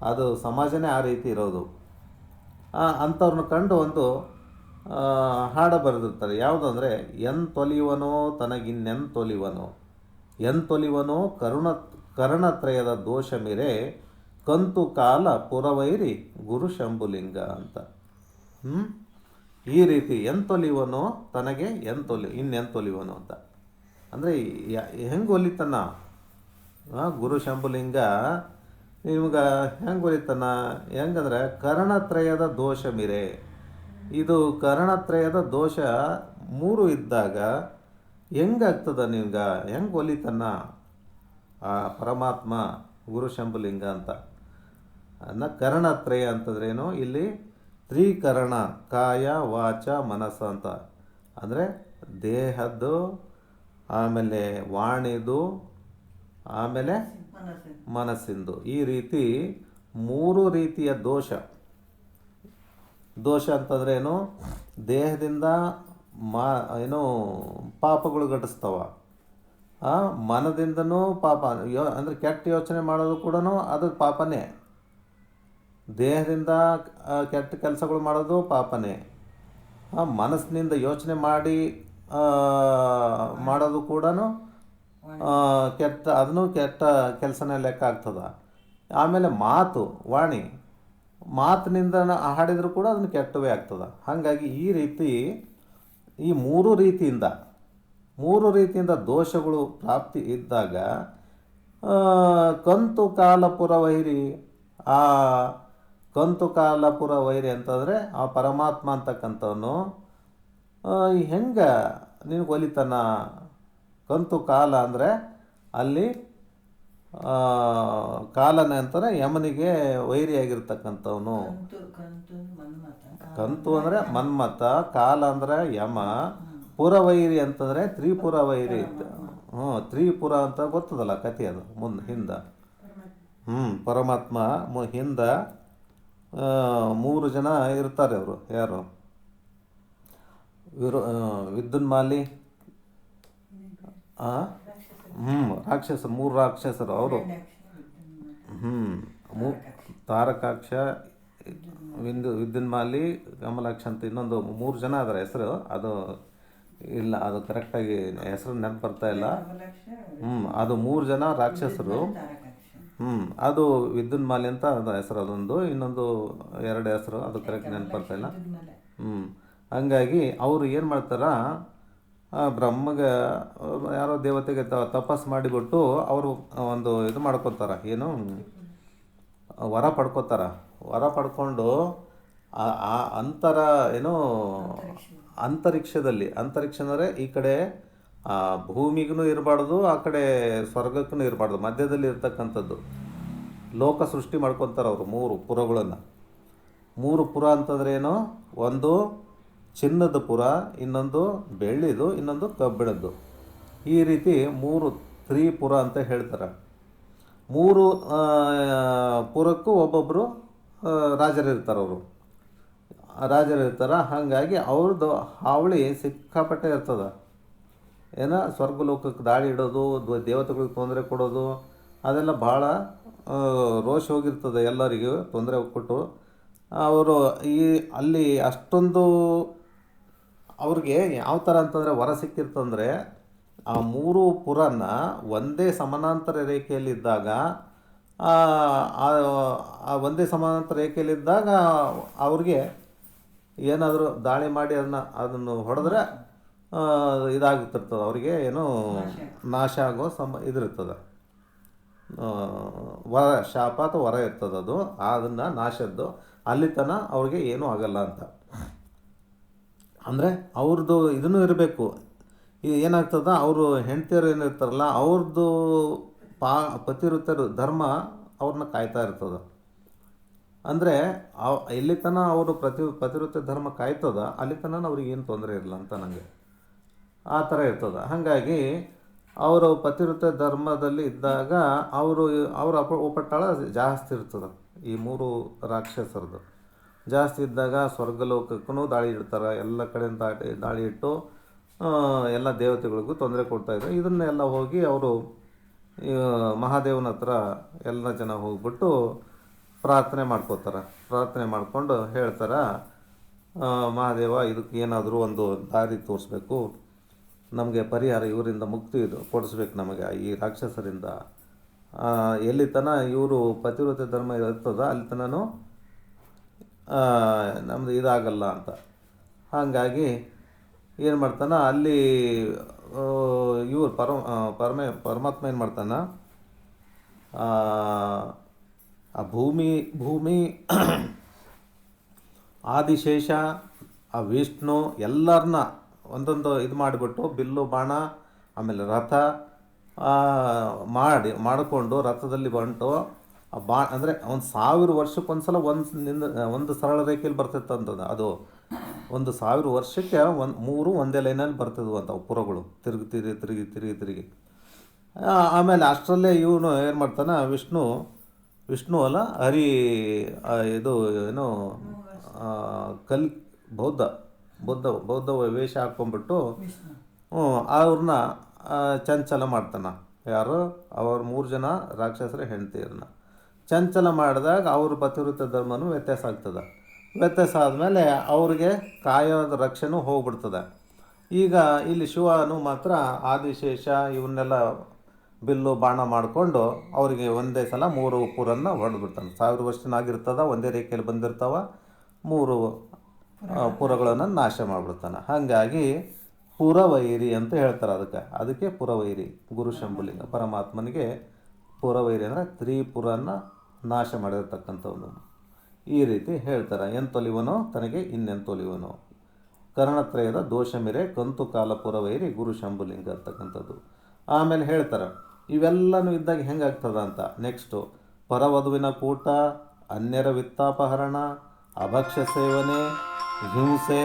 ಅದು ಸಮಾಜನೇ ಆ ರೀತಿ ಇರೋದು. ಅಂಥವ್ರನ್ನ ಕಂಡು ಒಂದು ಹಾಡು ಬರೆದಿರ್ತಾರೆ. ಯಾವುದಂದರೆ, ಎಂತೊಲಿವನೋ ತನಗಿನ್ನೆಂತೊಲಿವನೋ, ಎಂತೊಲಿವನೋ ಕರ್ಣತ್ರಯದ ದೋಷ ಮಿರೆ, ಕಂತು ಕಾಲ ಪುರವೈರಿ ಗುರು ಶಂಭುಲಿಂಗ ಅಂತ. ಈ ರೀತಿ ಎಂತೊಲಿವನೋ ತನಗೆ ಇನ್ನೆಂತೊಲಿವನೋ ಅಂತ. ಅಂದರೆ ಹೆಂಗೆ ಒಲಿತನ ಗುರು ಶಂಭುಲಿಂಗ ನಿಮ್ಗೆ ಹೆಂಗೆ ಒಲಿತನ, ಹೆಂಗಂದ್ರೆ ಕರ್ಣತ್ರಯದ ದೋಷ ಮಿರೆ. ಇದು ಕರ್ಣತ್ರಯದ ದೋಷ 3 ಇದ್ದಾಗ ಹೆಂಗಾಗ್ತದ ನಿಮ್ಗೆ, ಹೆಂಗೆ ಒಲಿತನ ಆ ಪರಮಾತ್ಮ ಗುರು ಶಂಭುಲಿಂಗ ಅಂತ. ಕರ್ಣತ್ರಯ ಅಂತಂದ್ರೇನು, ಇಲ್ಲಿ ತ್ರಿಕರಣ, ಕಾಯ ವಾಚ ಮನಸ್ಸು ಅಂತ. ಅಂದರೆ ದೇಹದ್ದು, ಆಮೇಲೆ ವಾಣಿದು, ಆಮೇಲೆ ಮನಸ್ಸಿಂದು. ಈ ರೀತಿ 3 ರೀತಿಯ ದೋಷ ಅಂತಂದ್ರೆ ಏನು, ದೇಹದಿಂದ ಏನು ಪಾಪಗಳು ಘಟಿಸ್ತವ, ಮನದಿಂದನೂ ಪಾಪ, ಅಂದರೆ ಕೆಟ್ಟ ಯೋಚನೆ ಮಾಡೋದು ಕೂಡ ಅದು ಪಾಪನೇ. ದೇಹದಿಂದ ಕೆಟ್ಟ ಕೆಲಸಗಳು ಮಾಡೋದು ಪಾಪನೇ. ಮನಸ್ಸಿನಿಂದ ಯೋಚನೆ ಮಾಡಿ ಮಾಡೋದು ಕೂಡ ಅದನ್ನು ಕೆಟ್ಟ ಕೆಲಸನೇ ಲೆಕ್ಕ ಆಗ್ತದೆ. ಆಮೇಲೆ ವಾಣಿ, ಮಾತಿನಿಂದ ಹಾಡಿದರೂ ಕೂಡ ಅದನ್ನು ಕೆಟ್ಟವೇ ಆಗ್ತದೆ. ಹಾಗಾಗಿ ಈ ರೀತಿ ಈ 3 ರೀತಿಯಿಂದ ದೋಷಗಳು ಪ್ರಾಪ್ತಿ ಇದ್ದಾಗ ಕಂತು ಕಾಲಪುರ ವೈರಿ, ಆ ಕಂತು ಕಾಲಪುರ ವೈರಿ ಅಂತಂದರೆ ಆ ಪರಮಾತ್ಮ ಅಂತಕ್ಕಂಥವನು ಹೆಂಗೆ ನಿನಗೆ ಒಲಿತನ. ಕಂತು ಕಾಲ ಅಂದರೆ ಅಲ್ಲಿ ಕಾಲನ ಅಂತಾರೆ ಯಮನಿಗೆ ವೈರಿಯಾಗಿರ್ತಕ್ಕಂಥವನು. ಕಂತು ಅಂದರೆ ಮನ್ಮಥ, ಕಾಲ ಅಂದರೆ ಯಮ, ಪುರವೈರಿ ಅಂತಂದರೆ ತ್ರಿಪುರ ವೈರಿ. ತ್ರಿಪುರ ಅಂತ ಗೊತ್ತದಲ್ಲ ಕಥೆ, ಅದು ಹಿಂದೆ ಪರಮಾತ್ಮ ಹಿಂದೆ 3 ಜನ ಇರ್ತಾರೆ. ಅವರು ಯಾರು, ವಿದ್ಯುನ್ಮಾಲಿ, ರಾಕ್ಷಸರು, 3 ರಾಕ್ಷಸರು ಅವರು. ತಾರಕಾಕ್ಷ, ವಿದ್ಯುನ್ಮಾಲಿ, ಕಮಲಾಕ್ಷ ಅಂತ ಇನ್ನೊಂದು 3 ಜನ ಅದರ ಹೆಸರು. ಅದು ಇಲ್ಲ, ಅದು ಕರೆಕ್ಟಾಗಿ ಹೆಸರು ನೆನಪು ಬರ್ತಾ ಇಲ್ಲ. ಅದು 3 ಜನ ರಾಕ್ಷಸರು. ಅದು ವಿದ್ಯುನ್ಮಾಲಿ ಅಂತ ಅದು ಹೆಸರು, ಅದೊಂದು. ಇನ್ನೊಂದು 2 ಹೆಸರು ಅದು ಕರೆಕ್ಟ್ ನೆನಪು ಬರ್ತಾ ಇಲ್ಲ. ಹಂಗಾಗಿ ಅವರು ಏನು ಮಾಡ್ತಾರ, ಬ್ರಹ್ಮಗೆ ಯಾರೋ ದೇವತೆಗೆ ತಪಸ್ಸು ಮಾಡಿಬಿಟ್ಟು ಅವರು ಒಂದು ಇದು ಮಾಡ್ಕೊತಾರ, ಏನು ವರ ಪಡ್ಕೋತಾರ. ವರ ಪಡ್ಕೊಂಡು ಆ ಅಂತರಿಕ್ಷದಲ್ಲಿ ಅಂದರೆ ಈ ಕಡೆ ಭೂಮಿಗೂ ಇರಬಾರ್ದು, ಆ ಕಡೆ ಸ್ವರ್ಗಕ್ಕೂ ಇರಬಾರ್ದು, ಮಧ್ಯದಲ್ಲಿ ಇರ್ತಕ್ಕಂಥದ್ದು ಲೋಕ ಸೃಷ್ಟಿ ಮಾಡ್ಕೊತಾರೆ ಅವರು 3 ಪುರಗಳನ್ನು. 3 ಪುರ ಅಂತಂದ್ರೆ ಏನು, ಒಂದು ಚಿನ್ನದ ಪುರ, ಇನ್ನೊಂದು ಬೆಳ್ಳಿದು, ಇನ್ನೊಂದು ಕಬ್ಬಿಣದ್ದು. ಈ ರೀತಿ 3 ತ್ರಿಪುರ ಅಂತ ಹೇಳ್ತಾರೆ. 3 ಪುರಕ್ಕೂ ಒಬ್ಬೊಬ್ಬರು ರಾಜರಿರ್ತಾರೆ. ಹಾಗಾಗಿ ಅವ್ರದ್ದು ಹಾವಳಿ ಸಿಕ್ಕಾಪಟ್ಟೆ ಇರ್ತದೆ. ಸ್ವರ್ಗಲೋಕಕ್ಕೆ ದಾಳಿ ಇಡೋದು, ದೇವತೆಗಳಿಗೆ ತೊಂದರೆ ಕೊಡೋದು, ಅದೆಲ್ಲ ಭಾಳ ರೋಷ ಹೋಗಿರ್ತದೆ. ಎಲ್ಲರಿಗೂ ತೊಂದರೆ ಕೊಟ್ಟು ಅವರು ಈ ಅಲ್ಲಿ ಅಷ್ಟೊಂದು ಅವ್ರಿಗೆ ಯಾವ ಥರ ಅಂತಂದರೆ ವರ ಸಿಕ್ಕಿರ್ತಂದರೆ ಆ ಮೂರು ಪುರನ ಒಂದೇ ಸಮಾನಾಂತರ ರೇಖೆಯಲ್ಲಿದ್ದಾಗ ಆ ಆ ಆ ಒಂದೇ ಸಮಾನಾಂತರ ರೇಖೆಯಲ್ಲಿದ್ದಾಗ ಅವ್ರಿಗೆ ಏನಾದರೂ ದಾಳಿ ಮಾಡಿ ಅದನ್ನು ಹೊಡೆದ್ರೆ ಇದಾಗುತ್ತಿರ್ತದೆ ಅವರಿಗೆ ಏನು ನಾಶ ಆಗೋ ಇದಿರ್ತದೆ. ವರ ಶಾಪ ಅಥವಾ ವರ ಇರ್ತದೆ, ಅದು ಅದನ್ನು ನಾಶದ್ದು ಅಲ್ಲಿ ತನಕ ಅವ್ರಿಗೆ ಏನೂ ಆಗಲ್ಲ ಅಂತ. ಅಂದರೆ ಅವ್ರದ್ದು ಇದನ್ನು ಇರಬೇಕು. ಇದು ಏನಾಗ್ತದೆ, ಅವರು ಹೆಂಡ್ತಿಯರು ಏನಿರ್ತಾರಲ್ಲ ಅವ್ರದ್ದು ಪತಿವ್ರತರು ಧರ್ಮ ಅವ್ರನ್ನ ಕಾಯ್ತಾ ಇರ್ತದೆ. ಅಂದರೆ ಎಲ್ಲಿ ತನಕ ಅವರು ಪತಿವ್ರತ ಧರ್ಮ ಕಾಯ್ತದ ಅಲ್ಲಿ ತನಕ ಅವ್ರಿಗೆ ಏನು ತೊಂದರೆ ಇರಲ್ಲ ಅಂತ ನನಗೆ ಆ ಥರ ಇರ್ತದೆ. ಹಾಗಾಗಿ ಅವರು ಪತಿವ್ರತ ಧರ್ಮದಲ್ಲಿ ಇದ್ದಾಗ ಅವರ ಉಪಟಳ ಜಾಸ್ತಿ ಇರ್ತದೆ. ಈ ಮೂರು ರಾಕ್ಷಸರದು ಜಾಸ್ತಿ ಇದ್ದಾಗ ಸ್ವರ್ಗಲೋಕಕ್ಕೂ ದಾಳಿ ಇಡ್ತಾರೆ, ಎಲ್ಲ ಕಡೆಯಿಂದ ದಾಳಿ ಇಟ್ಟು ಎಲ್ಲ ದೇವತೆಗಳಿಗೂ ತೊಂದರೆ ಕೊಡ್ತಾಯಿದ್ರು. ಇದನ್ನೆಲ್ಲ ಹೋಗಿ ಅವರು ಮಹಾದೇವನ ಹತ್ರ ಎಲ್ಲ ಜನ ಹೋಗ್ಬಿಟ್ಟು ಪ್ರಾರ್ಥನೆ ಮಾಡ್ಕೋತಾರೆ. ಪ್ರಾರ್ಥನೆ ಮಾಡಿಕೊಂಡು ಹೇಳ್ತಾರೆ, ಮಹಾದೇವ ಇದಕ್ಕೆ ಏನಾದರೂ ಒಂದು ದಾರಿ ತೋರಿಸ್ಬೇಕು, ನಮಗೆ ಪರಿಹಾರ, ಇವರಿಂದ ಮುಕ್ತಿ ಕೊಡಿಸ್ಬೇಕು ನಮಗೆ ಈ ರಾಕ್ಷಸರಿಂದ. ಎಲ್ಲಿ ತನಕ ಇವರು ಪತಿವ್ರತೆ ಧರ್ಮ ಇರ್ತದ ಅಲ್ಲಿ ತನಕ ನಮ್ಮದು ಇದಾಗಲ್ಲ ಅಂತ. ಹಾಗಾಗಿ ಏನು ಮಾಡ್ತಾನೆ ಅಲ್ಲಿ ಇವರು ಪರಮಾತ್ಮ ಏನು ಮಾಡ್ತಾನೆ, ಆ ಭೂಮಿ ಆದಿಶೇಷ, ಆ ವಿಷ್ಣು ಎಲ್ಲರನ್ನ ಒಂದೊಂದು ಇದು ಮಾಡಿಬಿಟ್ಟು ಬಿಲ್ಲು ಬಾಣ ಆಮೇಲೆ ರಥ ಮಾಡಿಕೊಂಡು ರಥದಲ್ಲಿ ಬಂಟು ಅಂದರೆ ಒಂದು 1000 ವರ್ಷಕ್ಕೊಂದ್ಸಲ ಒಂದು ಸರಳ ರೇಖೆಯಲ್ಲಿ ಬರ್ತಿತ್ತಂತದ್ದು. ಅದು 1000 ವರ್ಷಕ್ಕೆ ಮೂರು ಒಂದೇ ಲೈನಲ್ಲಿ ಬರ್ತಿದ್ವು ಅಂತ ಪುರಗಳು ತಿರುಗಿ. ಆಮೇಲೆ ಅಷ್ಟರಲ್ಲೇ ಇವನು ಏನು ಮಾಡ್ತಾನೆ, ವಿಷ್ಣು ಅಲ್ಲ ಇದು ಏನು ಬೌದ್ಧ ವೇಷ ಹಾಕ್ಕೊಂಡ್ಬಿಟ್ಟು ಅವ್ರನ್ನ ಚಂಚಲ ಮಾಡ್ತಾನೆ. ಯಾರು ಅವ್ರ 3 ಜನ ರಾಕ್ಷಸರ ಹೆಂಡತಿಯರನ್ನ ಚಂಚಲ ಮಾಡಿದಾಗ ಅವ್ರ ಪತಿವ್ರತ ಧರ್ಮನೂ ವ್ಯತ್ಯಾಸ ಆಗ್ತದೆ. ವ್ಯತ್ಯಾಸ ಆದಮೇಲೆ ಅವ್ರಿಗೆ ಕಾಯದ ರಕ್ಷಣೆ ಹೋಗ್ಬಿಡ್ತದೆ. ಈಗ ಇಲ್ಲಿ ಶಿವನು ಮಾತ್ರ ಆದಿಶೇಷ ಇವನ್ನೆಲ್ಲ ಬಿಲ್ಲು ಬಾಣ ಮಾಡಿಕೊಂಡು ಅವರಿಗೆ ಒಂದೇ ಸಲ 3 ಪುರನ್ನು ಹೊಡೆದ್ಬಿಡ್ತಾನೆ. 1000 ವರ್ಷನಾಗಿರ್ತದ, ಒಂದೇ ರೇಖೆಯಲ್ಲಿ ಬಂದಿರ್ತಾವ, 3 ಪುರಗಳನ್ನು ನಾಶ ಮಾಡಿಬಿಡ್ತಾನೆ. ಹಾಗಾಗಿ ಪುರವೈರಿ ಅಂತ ಹೇಳ್ತಾರೆ ಅದಕ್ಕೆ ಪುರವೈರಿ. ಗುರು ಶಂಭುಲಿಂಗ ಪರಮಾತ್ಮನಿಗೆ ಪುರವೈರಿ ಅಂದರೆ ತ್ರಿಪುರನ ನಾಶ ಮಾಡಿರ್ತಕ್ಕಂಥವನು. ಈ ರೀತಿ ಹೇಳ್ತಾರೆ. ಎಂತೊಲಿವನೋ ತನಗೆ ಇನ್ನೆಂತೊಲಿವನೋ, ಕರ್ಣತ್ರಯದ ದೋಷ ಮೆರೆ ಕಂತು ಕಾಲ ಪುರವೈರಿ ಗುರು ಶಂಭುಲಿಂಗ ಅಂತಕ್ಕಂಥದ್ದು. ಆಮೇಲೆ ಹೇಳ್ತಾರೆ ಇವೆಲ್ಲನೂ ಇದ್ದಾಗ ಹೆಂಗಾಗ್ತದ ಅಂತ. ನೆಕ್ಸ್ಟು ಪರವಧುವಿನ ಕೂಟ, ಅನ್ಯರ ವಿತ್ತಾಪಹರಣ, ಅಭಕ್ಷ್ಯ ಸೇವನೆ, ಹಿಂಸೆ,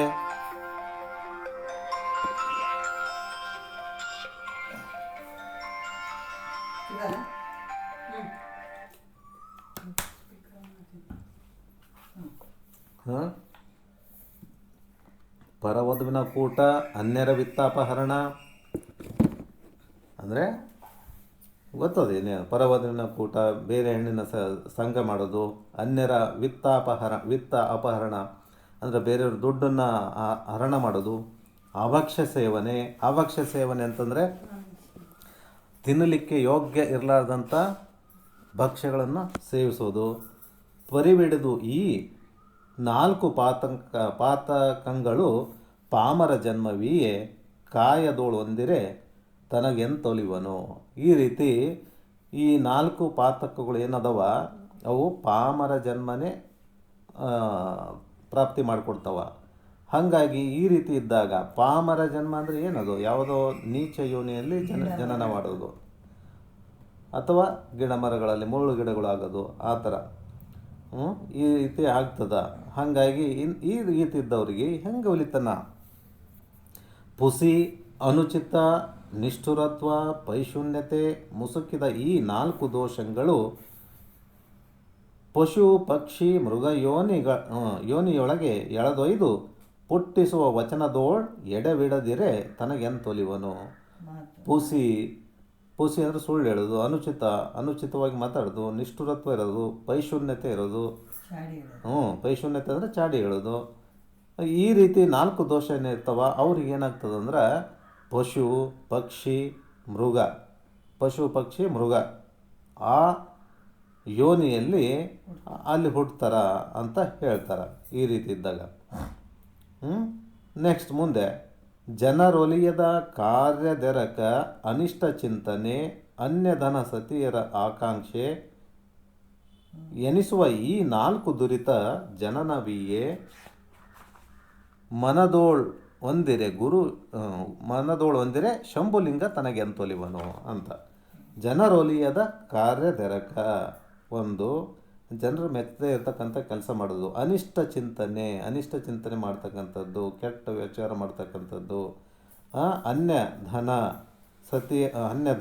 ಪರವಧುವಿನ ಕೂಟ, ಅನ್ಯರ ವಿತ್ತಾಪಹರಣ ಅಂದರೆ ಗೊತ್ತದೇನೆ, ಪರವಧುವಿನ ಕೂಟ ಬೇರೆ ಹೆಣ್ಣಿನ ಸಂಘ ಮಾಡೋದು, ಅನ್ಯರ ವಿತ್ತ ಅಪಹರಣ ಅಂದರೆ ಬೇರೆಯವ್ರ ದುಡ್ಡನ್ನು ಹರಣ ಮಾಡೋದು, ಅಭಕ್ಷ್ಯ ಸೇವನೆ ಅಂತಂದರೆ ತಿನ್ನಲಿಕ್ಕೆ ಯೋಗ್ಯ ಇರಲಾರ್ದಂಥ ಭಕ್ಷ್ಯಗಳನ್ನು ಸೇವಿಸೋದು. ಪರಿಬಿಡಿದು ಈ 4 ಪಾತಕಗಳು ಪಾಮರ ಜನ್ಮವಿಯೇ ಕಾಯದೋಳು ಹೊಂದಿರೆ ತನಗೆಂತೊಲಿವನು. ಈ ರೀತಿ ಈ 4 ಪಾತಕಗಳು ಏನದವ ಅವು ಪಾಮರ ಜನ್ಮನೇ ಪ್ರಾಪ್ತಿ ಮಾಡಿಕೊಡ್ತವ. ಹಾಗಾಗಿ ಈ ರೀತಿ ಇದ್ದಾಗ ಪಾಮರ ಜನ್ಮ ಅಂದರೆ ಏನದು, ಯಾವುದೋ ನೀಚ ಯೋನಿಯಲ್ಲಿ ಜನನ ಮಾಡೋದು ಅಥವಾ ಗಿಡ ಮರಗಳಲ್ಲಿ ಮುಳ್ಳು ಗಿಡಗಳಾಗೋದು ಆ ಥರ ಈ ರೀತಿ ಆಗ್ತದ. ಹಾಗಾಗಿ ಈ ರೀತಿ ಇದ್ದವ್ರಿಗೆ ಹೆಂಗೆ ಒಲಿತನ, ಪುಸಿ, ಅನುಚಿತ, ನಿಷ್ಠುರತ್ವ, ಪೈಶೂನ್ಯತೆ ಮುಸುಕಿದ ಈ 4 ದೋಷಗಳು ಪಶು ಪಕ್ಷಿ ಮೃಗ ಯೋನಿಯೊಳಗೆ ಎಳೆದೊಯ್ದು ಪುಟ್ಟಿಸುವ ವಚನದೋಳ್ ಎಡೆಬಿಡದಿರೆ ತನಗೆಂತೊಲಿವನು. ಪುಸಿ ಅಂದರೆ ಸುಳ್ಳು ಹೇಳೋದು, ಅನುಚಿತವಾಗಿ ಮಾತಾಡೋದು, ನಿಷ್ಠುರತ್ವ ಇರೋದು, ಪೈಶೂನ್ಯತೆ ಇರೋದು, ಪೈಶೂನ್ಯತೆ ಅಂದರೆ ಚಾಡಿ ಹೇಳೋದು. ಈ ರೀತಿ 4 ದೋಷ ಏನಿರ್ತಾವ ಅವ್ರಿಗೆ ಏನಾಗ್ತದೆ ಅಂದ್ರೆ ಪಶು ಪಕ್ಷಿ ಮೃಗ ಆ ಯೋನಿಯಲ್ಲಿ ಅಲ್ಲಿ ಹುಡ್ತಾರ ಅಂತ ಹೇಳ್ತಾರೆ ಈ ರೀತಿ ಇದ್ದಾಗ. ನೆಕ್ಸ್ಟ್ ಮುಂದೆ, ಜನರೊಲಿಯದ ಕಾರ್ಯದೆರಕ ಅನಿಷ್ಟ ಚಿಂತನೆ ಅನ್ಯಧನ ಸತಿಯರ ಆಕಾಂಕ್ಷೆ ಎನಿಸುವ ಈ 4 ದುರಿತ ಜನನವಿಯೇ ಮನದೋಳ್ ಒಂದಿರೆ ಶಂಭುಲಿಂಗ ತನಗೆಂತೊಲಿವನು ಅಂತ. ಜನರೊಲಿಯದ ಕಾರ್ಯದೆರಕ, ಒಂದು ಜನರು ಮೆಚ್ಚದೇ ಇರ್ತಕ್ಕಂಥ ಕೆಲಸ ಮಾಡೋದು, ಅನಿಷ್ಟ ಚಿಂತನೆ ಮಾಡ್ತಕ್ಕಂಥದ್ದು, ಕೆಟ್ಟ ವಿಚಾರ ಮಾಡ್ತಕ್ಕಂಥದ್ದು, ಅನ್ಯ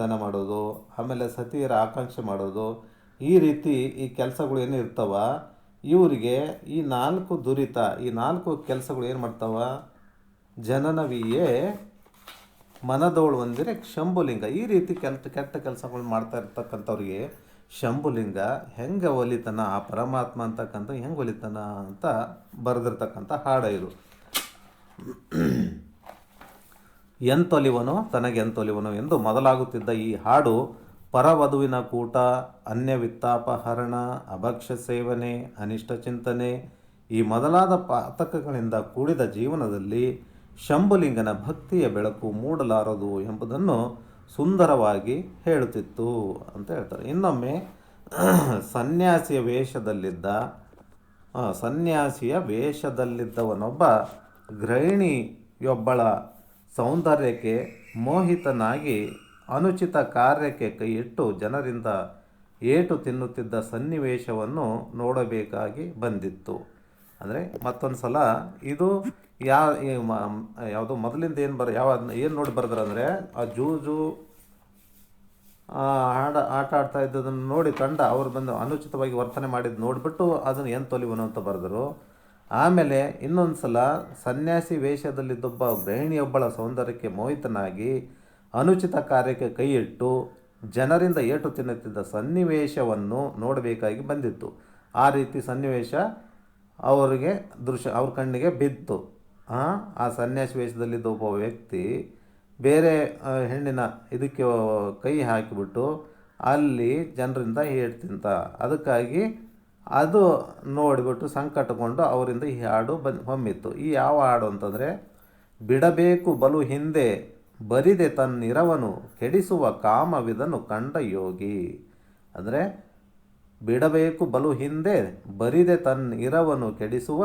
ಧನ ಮಾಡೋದು, ಆಮೇಲೆ ಸತಿಯರ ಆಕಾಂಕ್ಷೆ ಮಾಡೋದು, ಈ ರೀತಿ ಈ ಕೆಲಸಗಳು ಏನು ಇರ್ತಾವ ಇವರಿಗೆ ಈ 4 ದುರಿತ, ಈ 4 ಕೆಲಸಗಳು ಏನು ಮಾಡ್ತಾವ, ಜನನವಿಯೇ ಮನದೋಳು ಒಂದಿರೆ ಶಂಭುಲಿಂಗ, ಈ ರೀತಿ ಕೆಟ್ಟ ಕೆಲಸಗಳು ಮಾಡ್ತಾ ಇರ್ತಕ್ಕಂಥವ್ರಿಗೆ ಶಂಭುಲಿಂಗ ಹೆಂಗೆ ಒಲಿತಾನ, ಆ ಪರಮಾತ್ಮ ಅಂತಕ್ಕಂಥ ಹೆಂಗೆ ಒಲಿತಾನ ಅಂತ ಬರೆದಿರ್ತಕ್ಕಂಥ ಹಾಡು ಇದು. ತನಗೆಂತೊಲಿವನು ಎಂದು ಮೊದಲಾಗುತ್ತಿದ್ದ ಈ ಹಾಡು ಪರವಧುವಿನ ಕೂಟ, ಅನ್ಯವಿತ್ತಾಪಹರಣ, ಅಭಕ್ಷ್ಯ ಸೇವನೆ, ಅನಿಷ್ಟ ಚಿಂತನೆ ಈ ಮೊದಲಾದ ಪಾತಕಗಳಿಂದ ಕೂಡಿದ ಜೀವನದಲ್ಲಿ ಶಂಭುಲಿಂಗನ ಭಕ್ತಿಯ ಬೆಳಕು ಮೂಡಲಾರದು ಎಂಬುದನ್ನು ಸುಂದರವಾಗಿ ಹೇಳುತ್ತಿತ್ತು ಅಂತ ಹೇಳ್ತಾರೆ. ಇನ್ನೊಮ್ಮೆ ಸನ್ಯಾಸಿಯ ವೇಷದಲ್ಲಿದ್ದವನೊಬ್ಬ ಗೃಹಿಣಿಯೊಬ್ಬಳ ಸೌಂದರ್ಯಕ್ಕೆ ಮೋಹಿತನಾಗಿ ಅನುಚಿತ ಕಾರ್ಯಕ್ಕೆ ಕೈಯಿಟ್ಟು ಜನರಿಂದ ಏಟು ತಿನ್ನುತ್ತಿದ್ದ ಸನ್ನಿವೇಶವನ್ನು ನೋಡಬೇಕಾಗಿ ಬಂದಿತ್ತು. ಅಂದರೆ ಮತ್ತೊಂದು ಸಲ ಇದು ಯಾವುದು ಮೊದಲಿಂದ ಏನು ನೋಡಿ ಬರೆದ್ರಂದರೆ ಆ ಜೂಜು ಆಟ ಆಡ್ತಾ ಇದ್ದದನ್ನು ನೋಡಿ ಅವ್ರು ಬಂದು ಅನುಚಿತವಾಗಿ ವರ್ತನೆ ಮಾಡಿದ್ದು ನೋಡಿಬಿಟ್ಟು ಅದನ್ನು ಎಂತೊಲಿವನು ಅಂತ ಬರೆದರು. ಆಮೇಲೆ ಇನ್ನೊಂದು ಸಲ ಸನ್ಯಾಸಿ ವೇಷದಲ್ಲಿದ್ದೊಬ್ಬ ಗೃಹಿಣಿಯೊಬ್ಬಳ ಸೌಂದರ್ಯಕ್ಕೆ ಮೋಹಿತನಾಗಿ ಅನುಚಿತ ಕಾರ್ಯಕ್ಕೆ ಕೈಯಿಟ್ಟು ಜನರಿಂದ ಏಟು ತಿನ್ನುತ್ತಿದ್ದ ಸನ್ನಿವೇಶವನ್ನು ನೋಡಬೇಕಾಗಿ ಬಂದಿತ್ತು. ಆ ರೀತಿ ಸನ್ನಿವೇಶ ಅವ್ರ ಕಣ್ಣಿಗೆ ಬಿತ್ತು. ಆ ಸನ್ಯಾಸಿ ವೇಷದಲ್ಲಿದ್ದ ಒಬ್ಬ ವ್ಯಕ್ತಿ ಬೇರೆ ಹೆಣ್ಣಿನ ಇದಕ್ಕೆ ಕೈ ಹಾಕಿಬಿಟ್ಟು ಅಲ್ಲಿ ಜನರಿಂದ ಏಟು ತಿಂತ, ಅದಕ್ಕಾಗಿ ಅದು ನೋಡಿಬಿಟ್ಟು ಸಂಕಟಗೊಂಡು ಅವರಿಂದ ಈ ಹಾಡು ಹೊಮ್ಮಿತ್ತು. ಈ ಯಾವ ಹಾಡು ಅಂತಂದರೆ, ಬಿಡಬೇಕು ಬಲು ಹಿಂದೆ ಬರಿದೆ ತನ್ನಿರವನು ಕೆಡಿಸುವ ಕಾಮವಿದನು ಕಂಡ ಯೋಗಿ. ಅಂದರೆ ಬಿಡಬೇಕು ಬಲು ಹಿಂದೆ ಬರಿದೆ ತನ್ನಿರವನು ಕೆಡಿಸುವ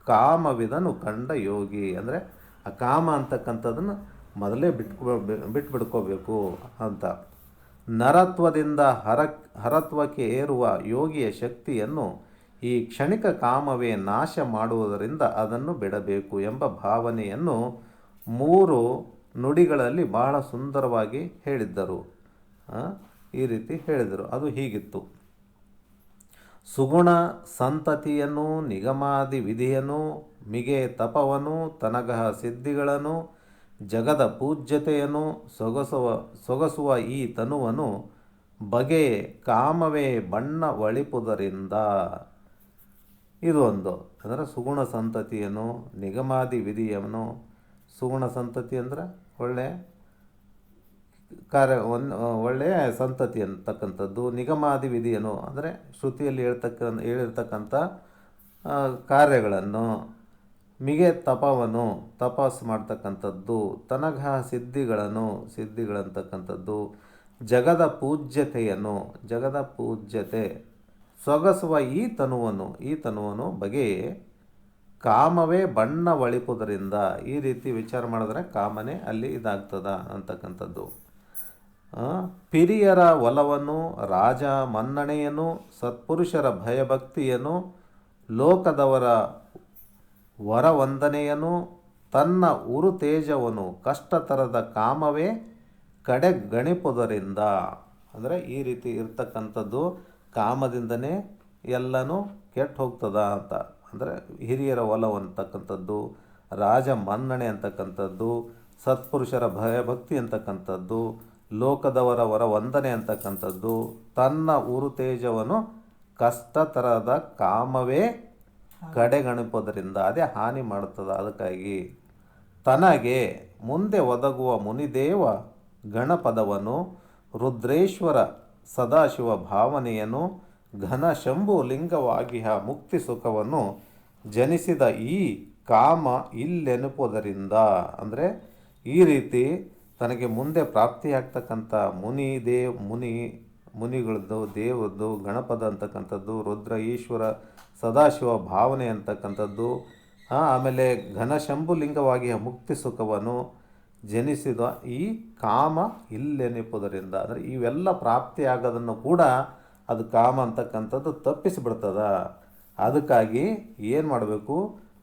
ಕಾಮವಿದನು ಕಂಡ ಯೋಗಿ. ಅಂದರೆ ಆ ಕಾಮ ಅಂತಕ್ಕಂಥದ್ದನ್ನು ಮೊದಲೇ ಬಿಟ್ಬಿಡ್ಕೋಬೇಕು ಅಂತ. ನರತ್ವದಿಂದ ಹರತ್ವಕ್ಕೆ ಏರುವ ಯೋಗಿಯ ಶಕ್ತಿಯನ್ನು ಈ ಕ್ಷಣಿಕ ಕಾಮವೇ ನಾಶ ಮಾಡುವುದರಿಂದ ಅದನ್ನು ಬಿಡಬೇಕು ಎಂಬ ಭಾವನೆಯನ್ನು 3 ನುಡಿಗಳಲ್ಲಿ ಬಹಳ ಸುಂದರವಾಗಿ ಹೇಳಿದ್ದರು. ಈ ರೀತಿ ಹೇಳಿದರು. ಅದು ಹೀಗಿತ್ತು: ಸುಗುಣ ಸಂತತಿಯನ್ನು, ನಿಗಮಾದಿ ವಿಧಿಯನ್ನು, ಮಿಗೆ ತಪವನು, ತನಗಹ ಸಿದ್ಧಿಗಳನ್ನು, ಜಗದ ಪೂಜ್ಯತೆಯನ್ನು, ಸೊಗಸುವ ಈ ತನುವನ್ನು ಬಗೆಯೇ ಕಾಮವೇ ಬಣ್ಣ ಒಳಿಪುದರಿಂದ. ಇದು ಒಂದು. ಅಂದರೆ ಸುಗುಣ ಸಂತತಿಯನ್ನು, ನಿಗಮಾದಿ ವಿಧಿಯನ್ನು, ಸುಗುಣ ಸಂತತಿ ಅಂದರೆ ಒಳ್ಳೆಯ ಸಂತತಿ ಅಂತಕ್ಕಂಥದ್ದು, ನಿಗಮಾದಿ ವಿಧಿಯನ್ನು ಅಂದರೆ ಶ್ರುತಿಯಲ್ಲಿ ಹೇಳಿರ್ತಕ್ಕಂಥ ಕಾರ್ಯಗಳನ್ನು, ಮಿಗೆ ತಪವನ್ನು ತಪಸ್ಸು ಮಾಡ್ತಕ್ಕಂಥದ್ದು, ತನಗಹ ಸಿದ್ಧಿಗಳಂತಕ್ಕಂಥದ್ದು, ಜಗದ ಪೂಜ್ಯತೆ, ಸೊಗಸುವ ಈ ತನುವನ್ನು ಬಗೆಯೇ ಕಾಮವೇ ಬಣ್ಣ ಒಳಿಪುದರಿಂದ. ಈ ರೀತಿ ವಿಚಾರ ಮಾಡಿದ್ರೆ ಕಾಮನೆ ಅಲ್ಲಿ ಇದಾಗ್ತದ ಅಂತಕ್ಕಂಥದ್ದು. ಪಿರಿಯರ ಒಲವನ್ನು, ರಾಜ ಮನ್ನಣೆಯನ್ನು, ಸತ್ಪುರುಷರ ಭಯಭಕ್ತಿಯನ್ನು, ಲೋಕದವರ ವರವಂದನೆಯನ್ನು, ತನ್ನ ಉರು ತೇಜವನ್ನು ಕಷ್ಟತರದ ಕಾಮವೇ ಕಡೆಗಣಿಪುದರಿಂದ. ಅಂದರೆ ಈ ರೀತಿ ಇರ್ತಕ್ಕಂಥದ್ದು ಕಾಮದಿಂದನೇ ಎಲ್ಲನೂ ಕೆಟ್ಟು ಹೋಗ್ತದ ಅಂತ. ಅಂದರೆ ಹಿರಿಯರ ಒಲವು ಅಂತಕ್ಕಂಥದ್ದು, ರಾಜ ಮನ್ನಣೆ ಅಂತಕ್ಕಂಥದ್ದು, ಸತ್ಪುರುಷರ ಭಯಭಕ್ತಿ ಅಂತಕ್ಕಂಥದ್ದು, ಲೋಕದವರ ವರ ವಂದನೆ ಅಂತಕ್ಕಂಥದ್ದು, ತನ್ನ ಉರು ತೇಜವನ್ನು ಕಷ್ಟ ತರದ ಕಾಮವೇ ಕಡೆಗಣಿಪೋದರಿಂದ ಅದೇ ಹಾನಿ ಮಾಡುತ್ತದೆ. ಅದಕ್ಕಾಗಿ ತನಗೆ ಮುಂದೆ ಒದಗುವ ಮುನಿದೇವ ಗಣಪದವನು ರುದ್ರೇಶ್ವರ ಸದಾಶಿವ ಭಾವನೆಯನ್ನು ಘನ ಶಂಭು ಲಿಂಗವಾಗಿ ಮುಕ್ತಿ ಸುಖವನ್ನು ಜನಿಸಿದ ಈ ಕಾಮ ಇಲ್ಲೆನುಪುವುದರಿಂದ, ಅಂದರೆ ಈ ರೀತಿ ತನಗೆ ಮುಂದೆ ಪ್ರಾಪ್ತಿಯಾಗ್ತಕ್ಕಂಥ ಮುನಿಗಳದ್ದು, ದೇವರದ್ದು, ಗಣಪದ ಅಂತಕ್ಕಂಥದ್ದು, ರುದ್ರ ಈಶ್ವರ ಸದಾಶಿವ ಭಾವನೆ ಅಂತಕ್ಕಂಥದ್ದು, ಆಮೇಲೆ ಘನಶಂಭುಲಿಂಗವಾಗಿ ಮುಕ್ತಿ ಸುಖವನ್ನು ಜನಿಸಿದ ಈ ಕಾಮ ಇಲ್ಲೆನಿಪುವುದರಿಂದ, ಅಂದರೆ ಇವೆಲ್ಲ ಪ್ರಾಪ್ತಿಯಾಗೋದನ್ನು ಕೂಡ ಅದು ಕಾಮ ಅಂತಕ್ಕಂಥದ್ದು ತಪ್ಪಿಸಿಬಿಡ್ತದ. ಅದಕ್ಕಾಗಿ ಏನು ಮಾಡಬೇಕು?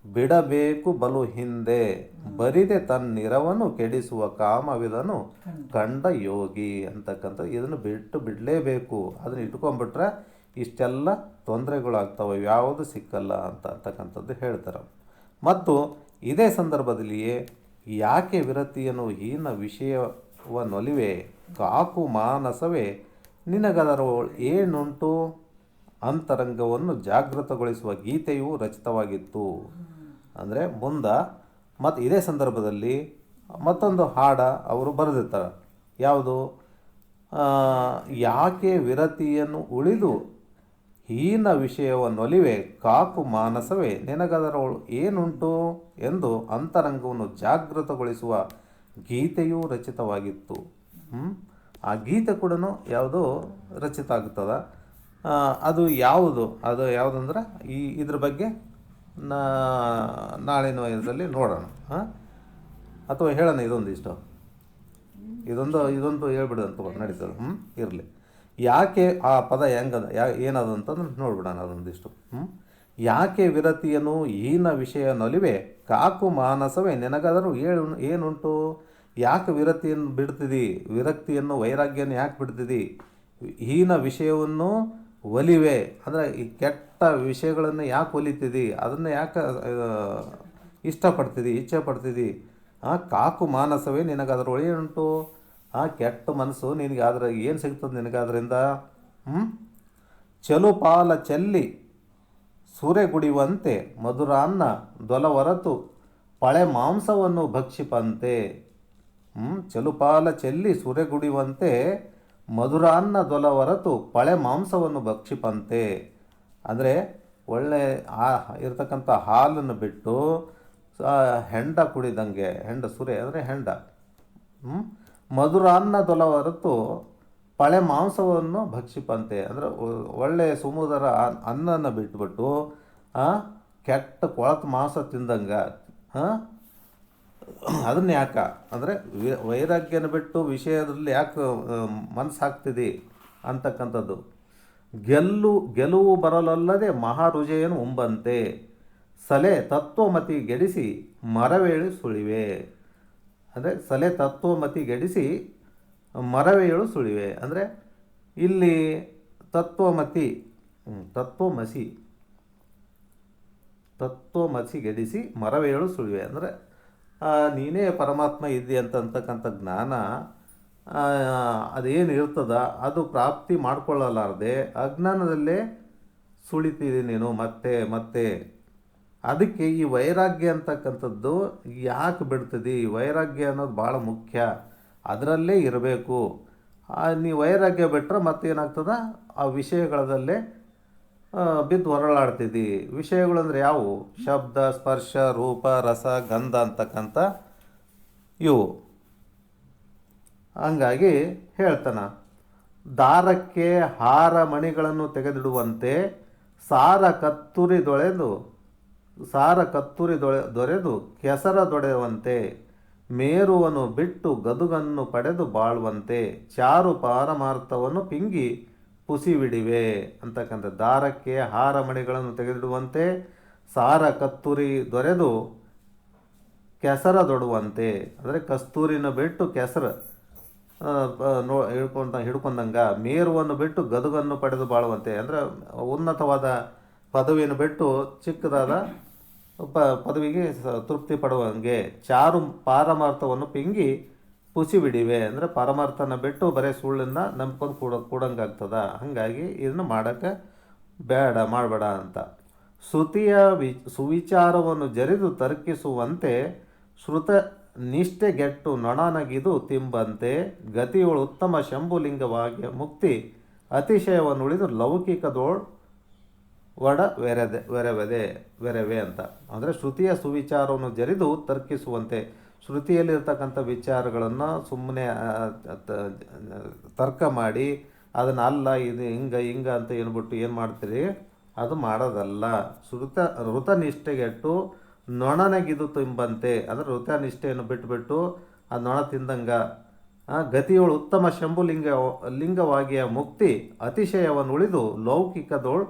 ಬಿಡಬೇಕು ಬಲು ಹಿಂದೆ ಬರಿದೆ ತನ್ನಿರವನ್ನು ಕೆಡಿಸುವ ಕಾಮವಿದನು ಕಂಡ ಯೋಗಿ ಅಂತಕ್ಕಂಥ. ಇದನ್ನು ಬಿಡಲೇಬೇಕು. ಅದನ್ನು ಇಟ್ಕೊಂಡ್ಬಿಟ್ರೆ ಇಷ್ಟೆಲ್ಲ ತೊಂದರೆಗಳಾಗ್ತವೆ, ಯಾವುದು ಸಿಕ್ಕಲ್ಲ ಅಂತಕ್ಕಂಥದ್ದು ಹೇಳ್ತಾರೆ. ಮತ್ತು ಇದೇ ಸಂದರ್ಭದಲ್ಲಿಯೇ ಯಾಕೆ ವಿರತಿಯನ್ನು ಹೀನ ವಿಷಯವನ್ನೊಲಿವೆ ಕಾಕು ಮಾನಸವೇ ನಿನಗದರ ಏನುಂಟು ಅಂತರಂಗವನ್ನು ಜಾಗೃತಗೊಳಿಸುವ ಗೀತೆಯು ರಚಿತವಾಗಿತ್ತು. ಅಂದರೆ ಮುಂದೆ ಮತ್ತು ಇದೇ ಸಂದರ್ಭದಲ್ಲಿ ಮತ್ತೊಂದು ಹಾಡ ಅವರು ಬರೆದಿರ್ತಾರೆ. ಯಾವುದು? ಯಾಕೆ ವಿರತಿಯನ್ನು ಉಳಿದು ಹೀನ ವಿಷಯವನ್ನೊಲಿವೆ ಕಾಕು ಮಾನಸವೇ ನಿನಗದರವಳು ಏನುಂಟು ಎಂದು ಅಂತರಂಗವನ್ನು ಜಾಗೃತಗೊಳಿಸುವ ಗೀತೆಯೂ ರಚಿತವಾಗಿತ್ತು. ಆ ಗೀತೆ ಕೂಡ ಯಾವುದು ರಚಿತ ಆಗ್ತದೆ. ಅದು ಯಾವುದಂದ್ರೆ ಇದ್ರ ಬಗ್ಗೆ ನಾಳಿನ ಇದರಲ್ಲಿ ನೋಡೋಣ, ಅಥವಾ ಹೇಳೋಣ. ಇದೊಂದು ಹೇಳ್ಬಿಡು ಅಂತ ನಡೀತದೆ. ಇರಲಿ. ಯಾಕೆ ಆ ಪದ ಏನದು ಅಂತಂದ್ರೆ ನೋಡ್ಬಿಡೋಣ ಅದೊಂದಿಷ್ಟು. ಯಾಕೆ ವಿರತಿಯನ್ನು ಹೀನ ವಿಷಯನೊಲಿವೆ ಕಾಕು ಮಾನಸವೇ ನಿನಗಾದರೂ ಏನುಂಟು. ಯಾಕೆ ವಿರತಿಯನ್ನು ಬಿಡ್ತಿದಿ? ವಿರಕ್ತಿಯನ್ನು, ವೈರಾಗ್ಯವನ್ನು ಯಾಕೆ ಬಿಡ್ತಿದಿ? ಹೀನ ವಿಷಯವನ್ನು ಒಲಿವೆ ಅಂದರೆ ಈ ಕೆಟ್ಟ ವಿಷಯಗಳನ್ನು ಯಾಕೆ ಒಲಿತಿದಿ? ಅದನ್ನು ಯಾಕೆ ಇಷ್ಟಪಡ್ತಿದಿ, ಇಚ್ಛೆ ಪಡ್ತಿದಿ? ಕಾಕು ಮಾನಸವೇ ನಿನಗಾದ್ರೂ ಏನುಂಟು. ಕೆಟ್ಟ ಮನಸ್ಸು ನಿನಗೆ ಆದ್ರೆ ಏನು ಸಿಗ್ತದೆ ನಿನಗಾದ್ರಿಂದ? ಚಲುಪಾಲ ಚೆಲ್ಲಿ ಸೂರೆಗುಡಿಯುವಂತೆ ಮಧುರಾನ್ನ ದೊಲ ಹೊರತು ಪಳೆ ಮಾಂಸವನ್ನು ಭಕ್ಷಿಪಂತೆ. ಚಲುಪಾಲ ಚೆಲ್ಲಿ ಸೂರೆಗುಡಿಯುವಂತೆ ಮಧುರಾನ್ನ ದೊಲ ಹೊರತು ಪಳೆ ಮಾಂಸವನ್ನು ಭಕ್ಷಿಪಂತೆ. ಅಂದರೆ ಒಳ್ಳೆ ಇರ್ತಕ್ಕಂಥ ಹಾಲನ್ನು ಬಿಟ್ಟು ಹೆಂಡ ಕುಡಿದಂಗೆ, ಸುರೆ ಅಂದರೆ ಹೆಂಡ. ಮಧುರಾನ್ನ ದೊಲ ಹೊರತು ಪಳೆ ಮಾಂಸವನ್ನು ಭಕ್ಷಿಪಂತೆ ಅಂದರೆ ಒಳ್ಳೆಯ ಸುಮಧುರ ಅನ್ನನ ಬಿಟ್ಬಿಟ್ಟು ಕೆಟ್ಟ ಕೊಳತು ಮಾಂಸ ತಿಂದಂಗೆ. ಅದನ್ನ ಯಾಕೆ ಅಂದರೆ ವೈರಾಗ್ಯನ ಬಿಟ್ಟು ವಿಷಯದಲ್ಲಿ ಯಾಕೆ ಮನಸ್ಸು ಹಾಕ್ತಿದೆ ಅಂತಕ್ಕಂಥದ್ದು. ಗೆಲುವು ಬರಲಲ್ಲದೆ ಮಹಾರುಜೆಯನ್ನು ಉಂಬಂತೆ ಸಲೆ ತತ್ವಮತಿ ಗೆಡಿಸಿ ಮರವೇಳು ಸುಳಿವೆ. ಅಂದರೆ ಸಲೆ ತತ್ವಮತಿ ಗೆಡಿಸಿ ಮರವೇಳು ಸುಳಿವೆ ಅಂದರೆ ಇಲ್ಲಿ ತತ್ವಮಸಿ ಗೆಡಿಸಿ ಮರವೇಳು ಸುಳಿವೆ ಅಂದರೆ ನೀನೇ ಪರಮಾತ್ಮ ಇದ್ದಿ ಅಂತಕ್ಕಂಥ ಜ್ಞಾನ ಅದೇನು ಇರ್ತದ ಅದು ಪ್ರಾಪ್ತಿ ಮಾಡ್ಕೊಳ್ಳಲಾರದೆ ಅಜ್ಞಾನದಲ್ಲೇ ಸುಳಿತಿದೆ ನೀನು ಮತ್ತೆ. ಅದಕ್ಕೆ ಈ ವೈರಾಗ್ಯ ಅಂತಕ್ಕಂಥದ್ದು ಯಾಕೆ ಬಿಡ್ತದೆ? ವೈರಾಗ್ಯ ಅನ್ನೋದು ಭಾಳ ಮುಖ್ಯ, ಅದರಲ್ಲೇ ಇರಬೇಕು. ನೀ ವೈರಾಗ್ಯ ಬಿಟ್ಟರೆ ಮತ್ತೇನಾಗ್ತದೆ? ಆ ವಿಷಯಗಳಲ್ಲೇ ಬಿದ್ದು ಹೊರಳಾಡ್ತಿದ್ದಿ. ವಿಷಯಗಳು ಅಂದರೆ ಯಾವುವು? ಶಬ್ದ, ಸ್ಪರ್ಶ, ರೂಪ, ರಸ, ಗಂಧ ಅಂತಕ್ಕಂಥ ಇವು. ಹಂಗಾಗಿ ಹೇಳ್ತಾನ, ದಾರಕ್ಕೆ ಹಾರ ಮಣಿಗಳನ್ನು ತೆಗೆದಿಡುವಂತೆ ಸಾರ ಕತ್ತುರಿ ದೊರೆದು ಕೆಸರ ದೊಡೆಯುವಂತೆ ಮೇರುವನ್ನು ಬಿಟ್ಟು ಗದುಗನ್ನು ಪಡೆದು ಬಾಳುವಂತೆ ಚಾರು ಪಾರಮಾರ್ಥವನ್ನು ಪಿಂಗಿ ಪುಸಿವಿಡಿವೆ ಅಂತಕ್ಕಂಥ. ದಾರಕ್ಕೆ ಹಾರ ಮಣಿಗಳನ್ನು ತೆಗೆದಿಡುವಂತೆ ಸಾರ ಕತ್ತೂರಿ ದೊರೆದು ಕೆಸರ ದೊಡುವಂತೆ ಅಂದರೆ ಕಸ್ತೂರಿನ ಬಿಟ್ಟು ಕೆಸರು ಹಿಡ್ಕೊಂಡಂಗೆ, ಮೇರುವನ್ನು ಬಿಟ್ಟು ಗದುಗನ್ನು ಪಡೆದು ಬಾಳುವಂತೆ ಅಂದರೆ ಉನ್ನತವಾದ ಪದವಿಯನ್ನು ಬಿಟ್ಟು ಚಿಕ್ಕದಾದ ಪದವಿಗೆ ತೃಪ್ತಿ ಪಡುವಂಗೆ ಚಾರು ಪಾರಮಾರ್ಥವನ್ನು ಪಿಂಗಿ ಪುಸಿಬಿಡಿವೆ ಅಂದರೆ ಪರಮಾರ್ಥನ ಬಿಟ್ಟು ಬರೀ ಸುಳ್ಳನ್ನು ನಂಬ್ಕೊಂಡು ಕೂಡಂಗಾಗ್ತದ. ಹಾಗಾಗಿ ಇದನ್ನು ಮಾಡೋಕ್ಕೆ ಬೇಡ ಮಾಡಬೇಡ ಅಂತ. ಶ್ರುತಿಯ ಸುವಿಚಾರವನ್ನು ಜರಿದು ತರ್ಕಿಸುವಂತೆ ಶ್ರುತ ನಿಷ್ಠೆಗೆಟ್ಟು ನೊಣನಗಿದು ತಿಂಬಂತೆ ಗತಿಯೊಳು ಉತ್ತಮ ಶಂಭುಲಿಂಗವಾಗಿ ಮುಕ್ತಿ ಅತಿಶಯವನ್ನುಳಿದು ಲೌಕಿಕದೋಳ್ ಒಡ ವೆರವೆ ಅಂತ. ಅಂದರೆ ಶ್ರುತಿಯ ಸುವಿಚಾರವನ್ನು ಜರಿದು ತರ್ಕಿಸುವಂತೆ, ಶ್ರುತಿಯಲ್ಲಿರ್ತಕ್ಕಂಥ ವಿಚಾರಗಳನ್ನು ಸುಮ್ಮನೆ ತರ್ಕ ಮಾಡಿ ಅದನ್ನು ಅಲ್ಲ ಇದು ಹಿಂಗೆ ಅಂತ ಏನ್ಬಿಟ್ಟು ಏನು ಮಾಡ್ತೀರಿ, ಅದು ಮಾಡೋದಲ್ಲ. ಋತನಿಷ್ಠೆಗೆಟ್ಟು ನೊಣನಗಿದು ತಿಂಬಂತೆ, ಅಂದರೆ ಋತನಿಷ್ಠೆಯನ್ನು ಬಿಟ್ಟುಬಿಟ್ಟು ಆ ನೊಣ ತಿಂದಂಗೆ ಗತಿಯೊಳು ಉತ್ತಮ ಲಿಂಗವಾಗಿಯ ಮುಕ್ತಿ ಅತಿಶಯವನ್ನು ಉಳಿದು ಲೌಕಿಕದೋಳು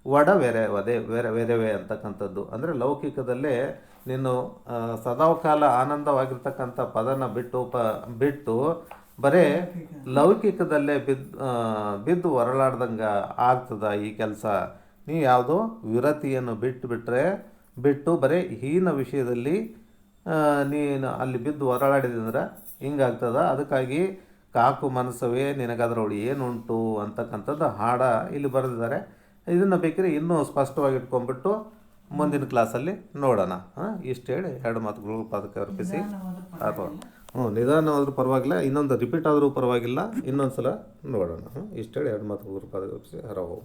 ಒಡ ವೆರವೆ ಅಂತಕ್ಕಂಥದ್ದು. ಅಂದರೆ ಲೌಕಿಕದಲ್ಲೇ ನೀನು ಸದಾಕಾಲ ಆನಂದವಾಗಿರ್ತಕ್ಕಂಥ ಪದನ ಬಿಟ್ಟು ಬರೇ ಲೌಕಿಕದಲ್ಲೇ ಬಿದ್ದು ಹೊರಳಾಡ್ದಂಗೆ ಆಗ್ತದ ಈ ಕೆಲಸ. ನೀವು ಯಾವುದೋ ವಿರತಿಯನ್ನು ಬಿಟ್ಟು ಬರೀ ಹೀನ ವಿಷಯದಲ್ಲಿ ನೀನು ಅಲ್ಲಿ ಬಿದ್ದು ಹೊರಳಾಡಿದಂದ್ರೆ ಹಿಂಗಾಗ್ತದ. ಅದಕ್ಕಾಗಿ ಕಾಕು ಮನಸ್ಸವೇ ನಿನಗದರೊಳಗೆ ಏನುಂಟು ಅಂತಕ್ಕಂಥದ್ದು ಹಾಡ ಇಲ್ಲಿ ಬರೆದಿದ್ದಾರೆ. ಇದನ್ನು ಬೇಕಿದ್ರೆ ಇನ್ನೂ ಸ್ಪಷ್ಟವಾಗಿ ಇಟ್ಕೊಂಡ್ಬಿಟ್ಟು ಮುಂದಿನ ಕ್ಲಾಸಲ್ಲಿ ನೋಡೋಣ. ಇಷ್ಟು ಹೇಳಿ 2 ಮಾತುಗಳು ಪದಕ್ಕೆ ಅರ್ಪಿಸಿ ಅಥವಾ ನಿಧಾನವಾದರೂ ಪರವಾಗಿಲ್ಲ, ಇನ್ನೊಂದು ರಿಪೀಟ್ ಆದರೂ ಪರವಾಗಿಲ್ಲ, ಇನ್ನೊಂದು ಸಲ ನೋಡೋಣ. ಇಷ್ಟು ಹೇಳಿ 2 ಮಾತುಗಳು ಪದಕ್ಕೆ ಅರ್ಪಿಸಿ ಹರವು.